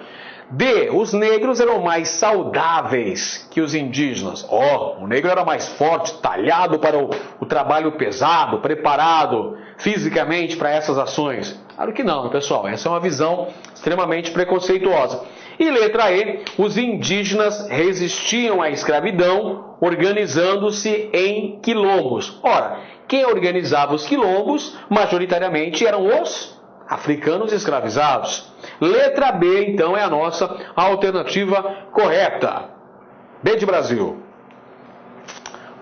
D. Os negros eram mais saudáveis que os indígenas. O negro era mais forte, talhado para o trabalho pesado, preparado fisicamente para essas ações. Claro que não, pessoal. Essa é uma visão extremamente preconceituosa. E letra E, os indígenas resistiam à escravidão organizando-se em quilombos. Ora, quem organizava os quilombos, majoritariamente, eram os africanos escravizados. Letra B, então, é a nossa alternativa correta. B de Brasil.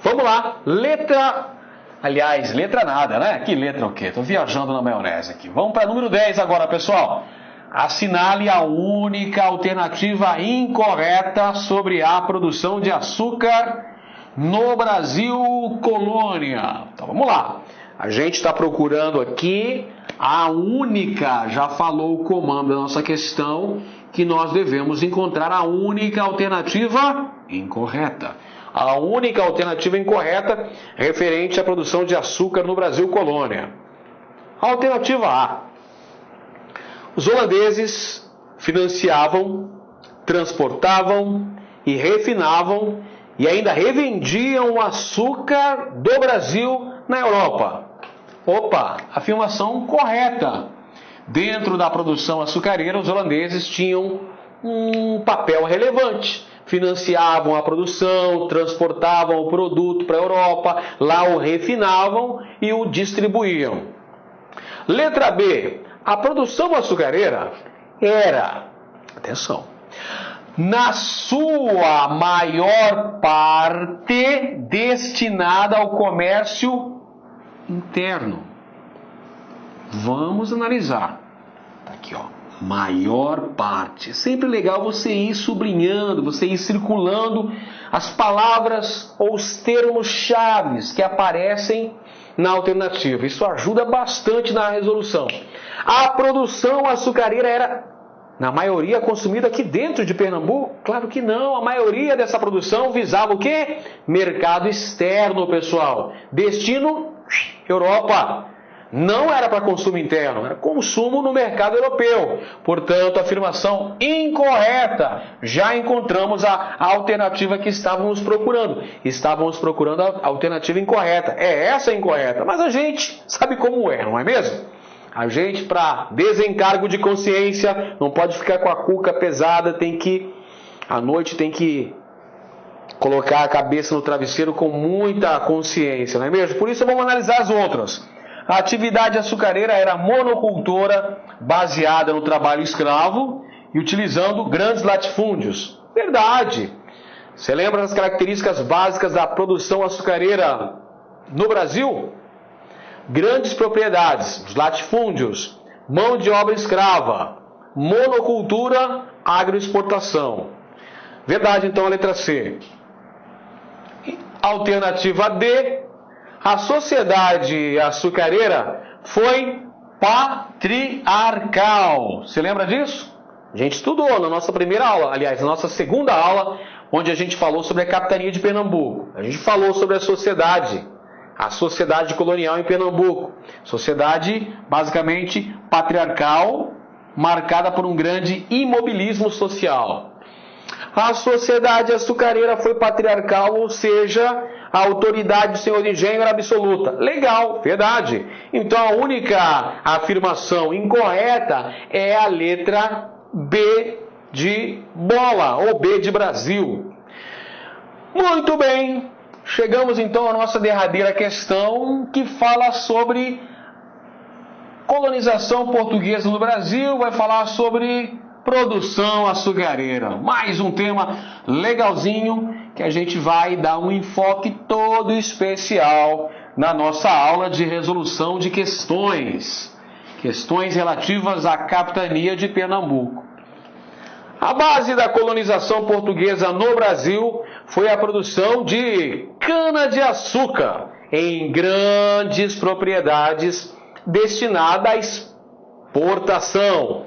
Vamos lá, letra nada, né? Que letra o quê? Estou viajando na maionese aqui. Vamos para número 10 agora, pessoal. Assinale a única alternativa incorreta sobre a produção de açúcar no Brasil colônia. Então vamos lá. A gente está procurando aqui a única, já falou o comando da nossa questão, que nós devemos encontrar a única alternativa incorreta. A única alternativa incorreta referente à produção de açúcar no Brasil colônia. Alternativa A. Os holandeses financiavam, transportavam e refinavam e ainda revendiam o açúcar do Brasil na Europa. Opa, afirmação correta. Dentro da produção açucareira, os holandeses tinham um papel relevante, financiavam a produção, transportavam o produto para a Europa, lá o refinavam e o distribuíam. Letra B, a produção açucareira era, atenção, na sua maior parte destinada ao comércio interno. Vamos analisar. Tá aqui, ó. Maior parte. Sempre legal você ir sublinhando, você ir circulando as palavras ou os termos chaves que aparecem na alternativa. Isso ajuda bastante na resolução. A produção açucareira era, na maioria, consumida aqui dentro de Pernambuco? Claro que não. A maioria dessa produção visava o quê? Mercado externo, pessoal. Destino, Europa. Não era para consumo interno, era consumo no mercado europeu. Portanto, afirmação incorreta. Já encontramos a alternativa que estávamos procurando. Estávamos procurando a alternativa incorreta. É essa a incorreta, mas a gente sabe como é, não é mesmo? A gente, para desencargo de consciência, não pode ficar com a cuca pesada, à noite tem que colocar a cabeça no travesseiro com muita consciência, não é mesmo? Por isso vamos analisar as outras. A atividade açucareira era monocultora, baseada no trabalho escravo e utilizando grandes latifúndios. Verdade. Você lembra das características básicas da produção açucareira no Brasil? Grandes propriedades, os latifúndios, mão de obra escrava, monocultura, agroexportação. Verdade, então, a letra C. Alternativa D. A sociedade açucareira foi patriarcal. Você lembra disso? A gente estudou na nossa primeira aula, aliás, na nossa segunda aula, onde a gente falou sobre a capitania de Pernambuco. A gente falou sobre a sociedade colonial em Pernambuco. Sociedade, basicamente, patriarcal, marcada por um grande imobilismo social. A sociedade açucareira foi patriarcal, ou seja, a autoridade do senhor de engenho era absoluta. Legal, verdade. Então a única afirmação incorreta é a letra B de bola, ou B de Brasil. Muito bem, chegamos então à nossa derradeira questão, que fala sobre colonização portuguesa no Brasil, vai falar sobre produção açucareira. Mais um tema legalzinho que a gente vai dar um enfoque todo especial na nossa aula de resolução de questões relativas à capitania de Pernambuco. A base da colonização portuguesa no Brasil foi a produção de cana-de-açúcar em grandes propriedades destinada à exportação.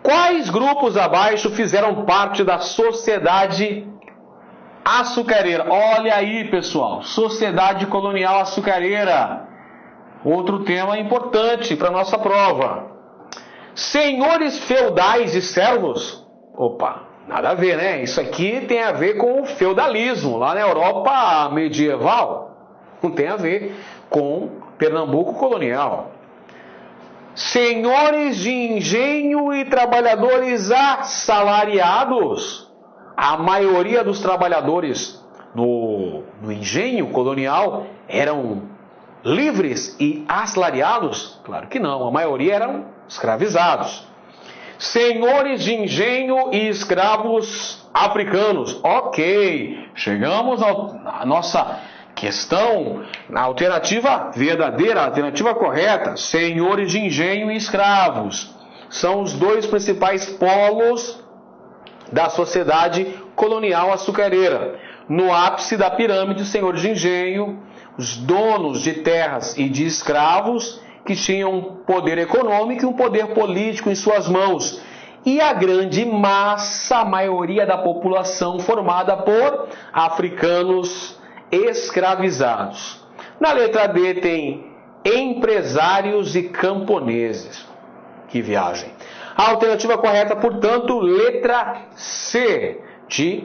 Quais grupos abaixo fizeram parte da sociedade açucareira? Olha aí, pessoal, sociedade colonial açucareira. Outro tema importante para nossa prova. Senhores feudais e servos? Opa, nada a ver, né? Isso aqui tem a ver com o feudalismo, lá na Europa medieval. Não tem a ver com Pernambuco colonial. Senhores de engenho e trabalhadores assalariados. A maioria dos trabalhadores no engenho colonial eram livres e assalariados? Claro que não, a maioria eram escravizados. Senhores de engenho e escravos africanos. Ok, chegamos à nossa questão, na alternativa verdadeira, a alternativa correta. Senhores de engenho e escravos são os dois principais polos da sociedade colonial açucareira. No ápice da pirâmide, os senhores de engenho, os donos de terras e de escravos, que tinham um poder econômico e um poder político em suas mãos. E a grande massa, a maioria da população, formada por africanos escravizados. Na letra D tem empresários e camponeses. Que viagem. A alternativa correta, portanto, letra C, de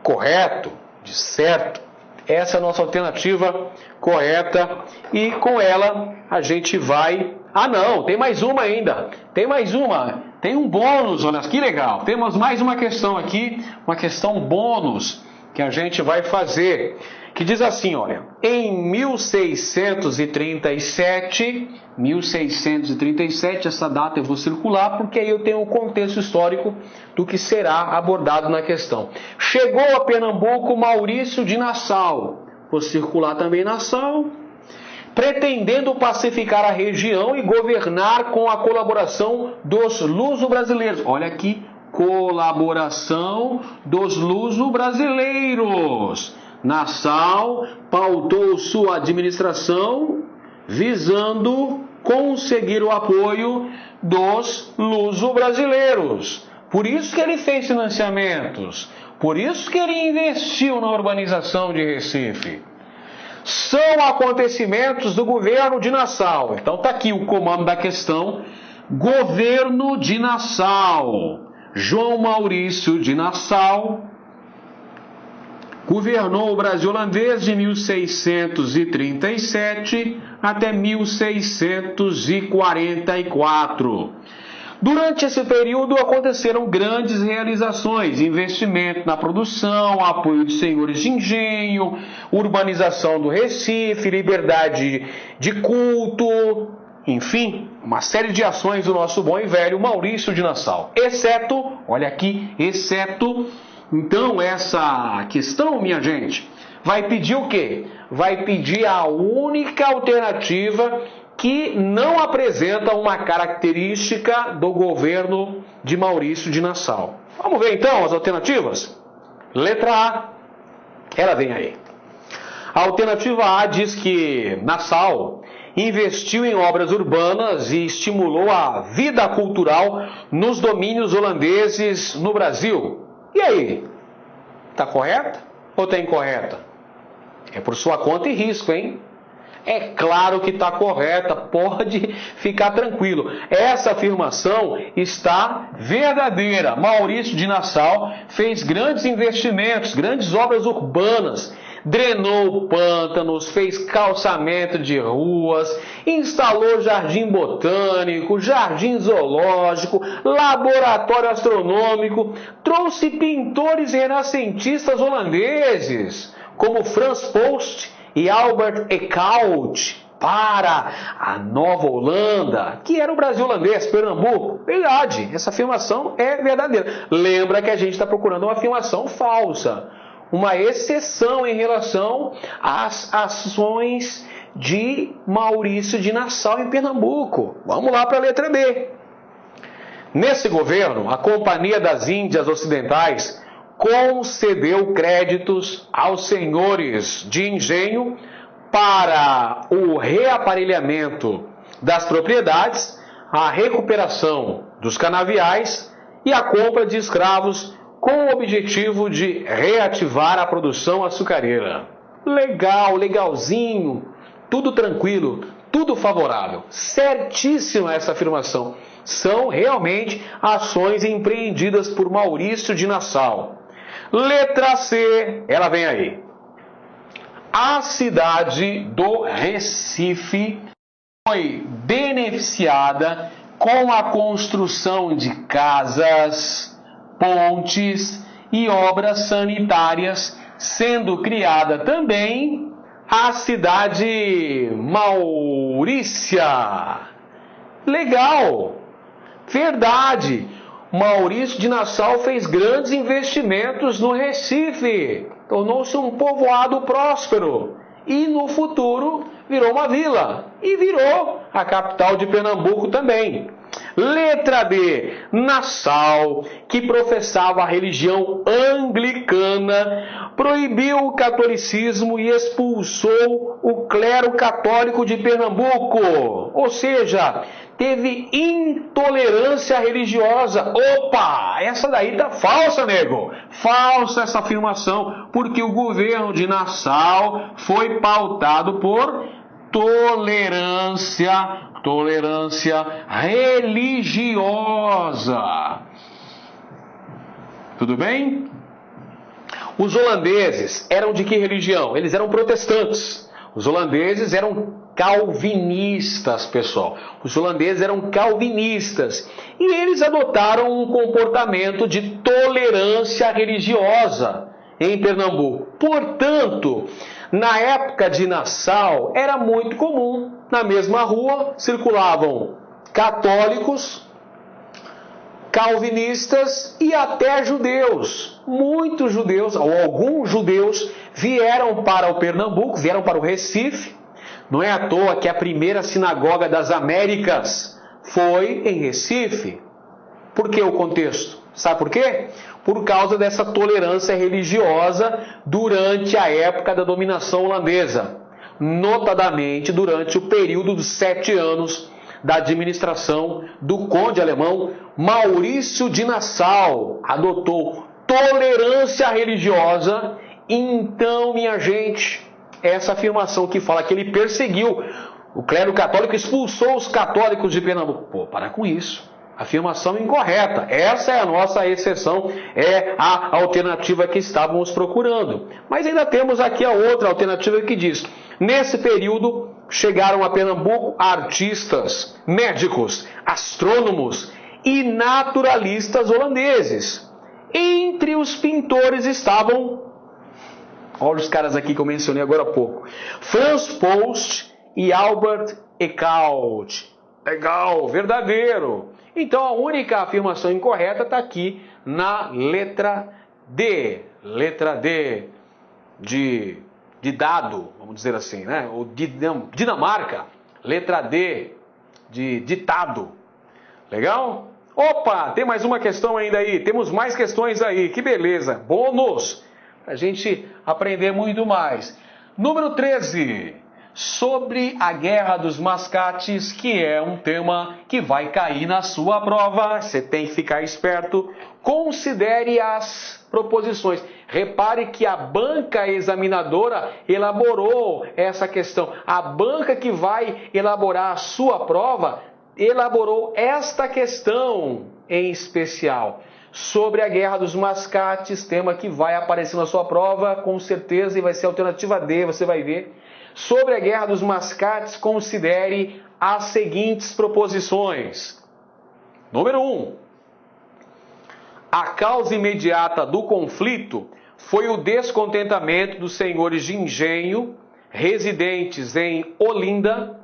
correto, de certo. Essa é a nossa alternativa correta e com ela a gente vai... Ah não, tem mais uma ainda. Tem mais uma. tem um bônus, olha que legal. Temos mais uma questão aqui, uma questão bônus que a gente vai fazer, que diz assim, olha, em 1637, essa data eu vou circular porque aí eu tenho o contexto histórico do que será abordado na questão. Chegou a Pernambuco Maurício de Nassau, vou circular também Nassau, pretendendo pacificar a região e governar com a colaboração dos luso-brasileiros. Olha aqui, colaboração dos luso-brasileiros. Nassau pautou sua administração visando conseguir o apoio dos luso-brasileiros. Por isso que ele fez financiamentos, por isso que ele investiu na urbanização de Recife. São acontecimentos do governo de Nassau. Então está aqui o comando da questão. Governo de Nassau. João Maurício de Nassau governou o Brasil holandês de 1637 até 1644. Durante esse período aconteceram grandes realizações, investimento na produção, apoio de senhores de engenho, urbanização do Recife, liberdade de culto, enfim, uma série de ações do nosso bom e velho Maurício de Nassau. Exceto, olha aqui, então essa questão, minha gente, vai pedir o quê? Vai pedir a única alternativa que não apresenta uma característica do governo de Maurício de Nassau. Vamos ver então as alternativas? Letra A, ela vem aí. A alternativa A diz que Nassau investiu em obras urbanas e estimulou a vida cultural nos domínios holandeses no Brasil. E aí? Está correta ou está incorreta? É por sua conta e risco, hein? É claro que está correta, pode ficar tranquilo. Essa afirmação está verdadeira. Maurício de Nassau fez grandes investimentos, grandes obras urbanas, drenou pântanos, fez calçamento de ruas, instalou jardim botânico, jardim zoológico, laboratório astronômico, trouxe pintores renascentistas holandeses, como Frans Post e Albert Eekhout, para a Nova Holanda, que era o Brasil holandês, Pernambuco. Verdade, essa afirmação é verdadeira. Lembra que a gente está procurando uma afirmação falsa, uma exceção em relação às ações de Maurício de Nassau em Pernambuco. Vamos lá para a letra B. Nesse governo, a Companhia das Índias Ocidentais concedeu créditos aos senhores de engenho para o reaparelhamento das propriedades, a recuperação dos canaviais e a compra de escravos com o objetivo de reativar a produção açucareira. Legal, legalzinho, tudo tranquilo, tudo favorável. Certíssima essa afirmação. São realmente ações empreendidas por Maurício de Nassau. Letra C, ela vem aí. A cidade do Recife foi beneficiada com a construção de casas, pontes e obras sanitárias, sendo criada também a cidade Maurícia. Legal, verdade. Maurício de Nassau fez grandes investimentos no Recife, tornou-se um povoado próspero e no futuro virou uma vila e virou a capital de Pernambuco também. Letra B, Nassau, que professava a religião anglicana, proibiu o catolicismo e expulsou o clero católico de Pernambuco, ou seja, teve intolerância religiosa. Opa, essa daí tá falsa, nego. Falsa essa afirmação, porque o governo de Nassau foi pautado por tolerância religiosa. Tudo bem? Os holandeses eram de que religião? Eles eram protestantes. Os holandeses eram calvinistas, pessoal. Os holandeses eram calvinistas. E eles adotaram um comportamento de tolerância religiosa em Pernambuco. Portanto, na época de Nassau, era muito comum, na mesma rua, circulavam católicos, calvinistas e até judeus. Muitos judeus, ou alguns judeus, vieram para o Pernambuco, vieram para o Recife. Não é à toa que a primeira sinagoga das Américas foi em Recife. Por que o contexto? Sabe por quê? Por causa dessa tolerância religiosa durante a época da dominação holandesa. Notadamente durante o período dos 7 anos da administração do conde alemão Maurício de Nassau. Adotou tolerância religiosa. Então, minha gente, essa afirmação que fala que ele perseguiu o clero católico, expulsou os católicos de Pernambuco. Pô, para com isso. Afirmação incorreta. Essa é a nossa exceção, é a alternativa que estávamos procurando. Mas ainda temos aqui a outra alternativa que diz: nesse período chegaram a Pernambuco artistas, médicos, astrônomos e naturalistas holandeses. Entre os pintores estavam, olha os caras aqui que eu mencionei agora há pouco, Frans Post e Albert Eckhout. Legal, verdadeiro. Então a única afirmação incorreta está aqui na letra D. Letra D de dado, vamos dizer assim, né? Ou Dinamarca. Letra D de ditado. Legal? Opa, tem mais uma questão ainda aí. Temos mais questões aí. Que beleza. Bônus. Para a gente aprender muito mais. Número 13. Sobre a Guerra dos Mascates, que é um tema que vai cair na sua prova. Você tem que ficar esperto. Considere as proposições. Repare que a banca examinadora elaborou essa questão. A banca que vai elaborar a sua prova elaborou esta questão em especial. Sobre a Guerra dos Mascates, tema que vai aparecer na sua prova, com certeza, e vai ser a alternativa D, você vai ver. Sobre a Guerra dos Mascates, considere as seguintes proposições. Número 1. A causa imediata do conflito foi o descontentamento dos senhores de engenho residentes em Olinda,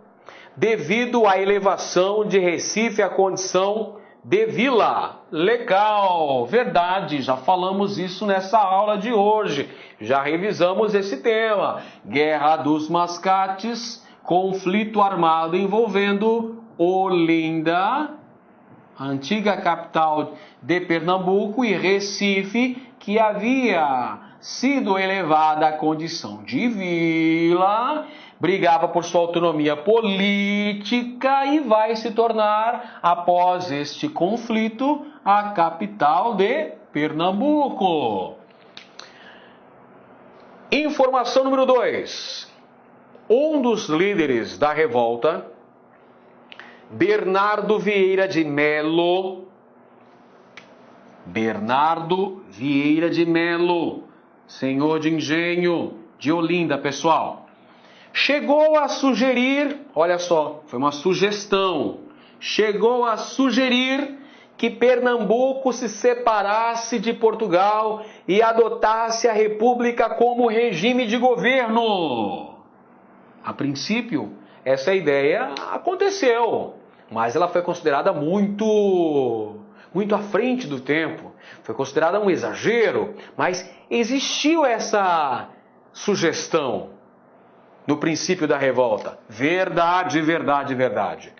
devido à elevação de Recife à condição de vila. Legal, verdade, já falamos isso nessa aula de hoje. Já revisamos esse tema. Guerra dos Mascates, conflito armado envolvendo Olinda, antiga capital de Pernambuco, e Recife, que havia sido elevada à condição de vila, brigava por sua autonomia política e vai se tornar, após este conflito, a capital de Pernambuco. Informação número 2. Um dos líderes da revolta, Bernardo Vieira de Melo, senhor de engenho de Olinda, pessoal, chegou a sugerir, olha só, foi uma sugestão, chegou a sugerir que Pernambuco se separasse de Portugal e adotasse a República como regime de governo. A princípio, essa ideia aconteceu, mas ela foi considerada muito à frente do tempo. Foi considerada um exagero, mas existiu essa sugestão no princípio da revolta. Verdade, verdade, verdade.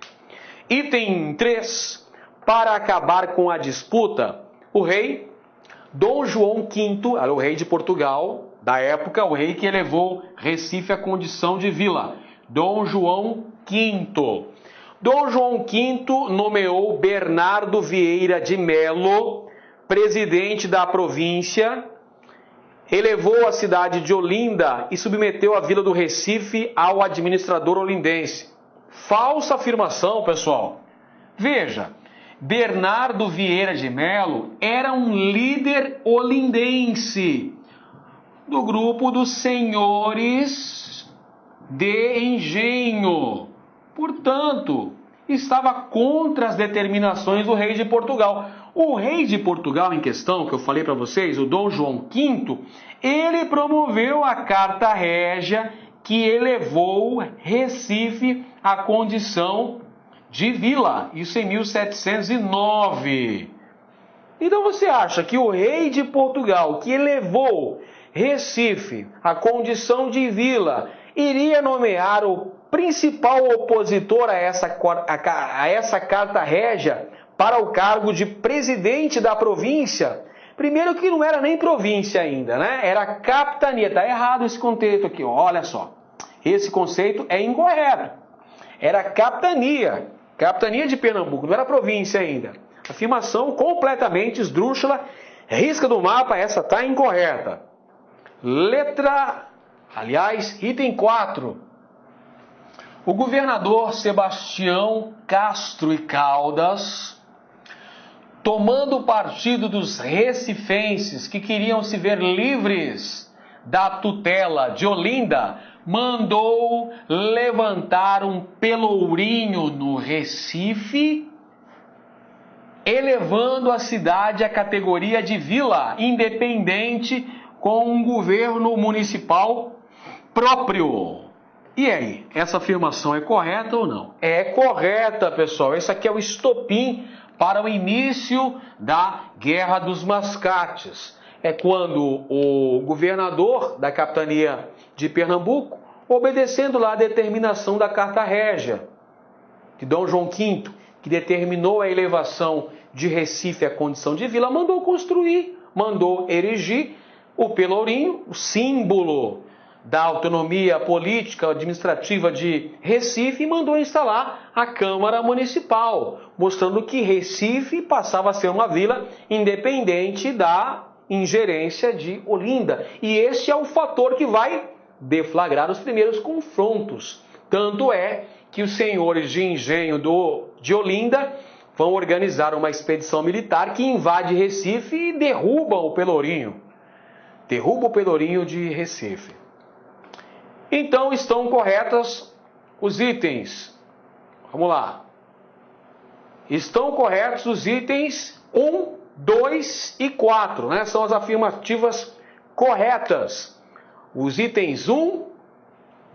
Item 3. Para acabar com a disputa, o rei Dom João V, era o rei de Portugal da época, o rei que elevou Recife à condição de vila. Dom João V. Dom João V nomeou Bernardo Vieira de Melo presidente da província, elevou a cidade de Olinda e submeteu a vila do Recife ao administrador olindense. Falsa afirmação, pessoal. Veja, Bernardo Vieira de Melo era um líder olindense do grupo dos senhores de Engenho. Portanto, estava contra as determinações do rei de Portugal. O rei de Portugal em questão, que eu falei para vocês, o Dom João V, ele promoveu a Carta Régia que elevou Recife à condição de vila, isso em 1709. Então você acha que o rei de Portugal, que elevou Recife à condição de vila, iria nomear o principal opositor a essa Carta Régia para o cargo de presidente da província? Primeiro que não era nem província ainda, né? Era capitania. Está errado esse conceito aqui, ó. Olha só. Esse conceito é incorreto. Era capitania. Capitania de Pernambuco, não era província ainda. Afirmação completamente esdrúxula. Risca do mapa, essa está incorreta. Item 4. O governador Sebastião Castro e Caldas, tomando partido dos recifenses que queriam se ver livres da tutela de Olinda, mandou levantar um pelourinho no Recife, elevando a cidade à categoria de vila independente com um governo municipal próprio. E aí, essa afirmação é correta ou não? É correta, pessoal. Esse aqui é o estopim para o início da Guerra dos Mascates. É quando o governador da capitania de Pernambuco, obedecendo lá a determinação da Carta Régia de Dom João V, que determinou a elevação de Recife à condição de vila, mandou construir, mandou erigir o pelourinho, o símbolo da autonomia política administrativa de Recife, e mandou instalar a Câmara Municipal, mostrando que Recife passava a ser uma vila independente da ingerência de Olinda. E esse é o fator que vai deflagrar os primeiros confrontos. Tanto é que os senhores de engenho de Olinda vão organizar uma expedição militar que invade Recife e derruba o pelourinho. Derruba o pelourinho de Recife. Então estão corretas os itens. Vamos lá. Estão corretos os itens 1, 2 e 4, né? São as afirmativas corretas. Os itens 1,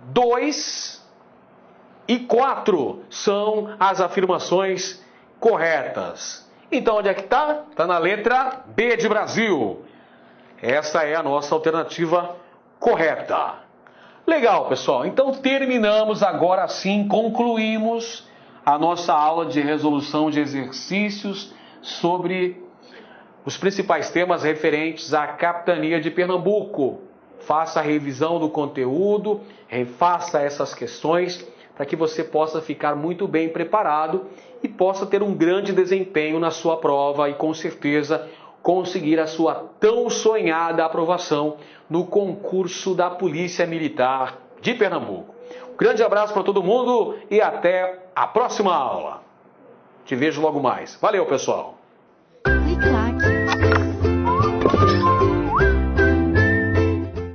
2 e 4 são as afirmações corretas. Então onde é que está? Está na letra B de Brasil. Essa é a nossa alternativa correta. Legal, pessoal. Então terminamos agora sim, concluímos a nossa aula de resolução de exercícios sobre os principais temas referentes à capitania de Pernambuco. Faça a revisão do conteúdo, refaça essas questões para que você possa ficar muito bem preparado e possa ter um grande desempenho na sua prova e com certeza conseguir a sua tão sonhada aprovação no concurso da Polícia Militar de Pernambuco. Um grande abraço para todo mundo e até a próxima aula. Te vejo logo mais. Valeu, pessoal!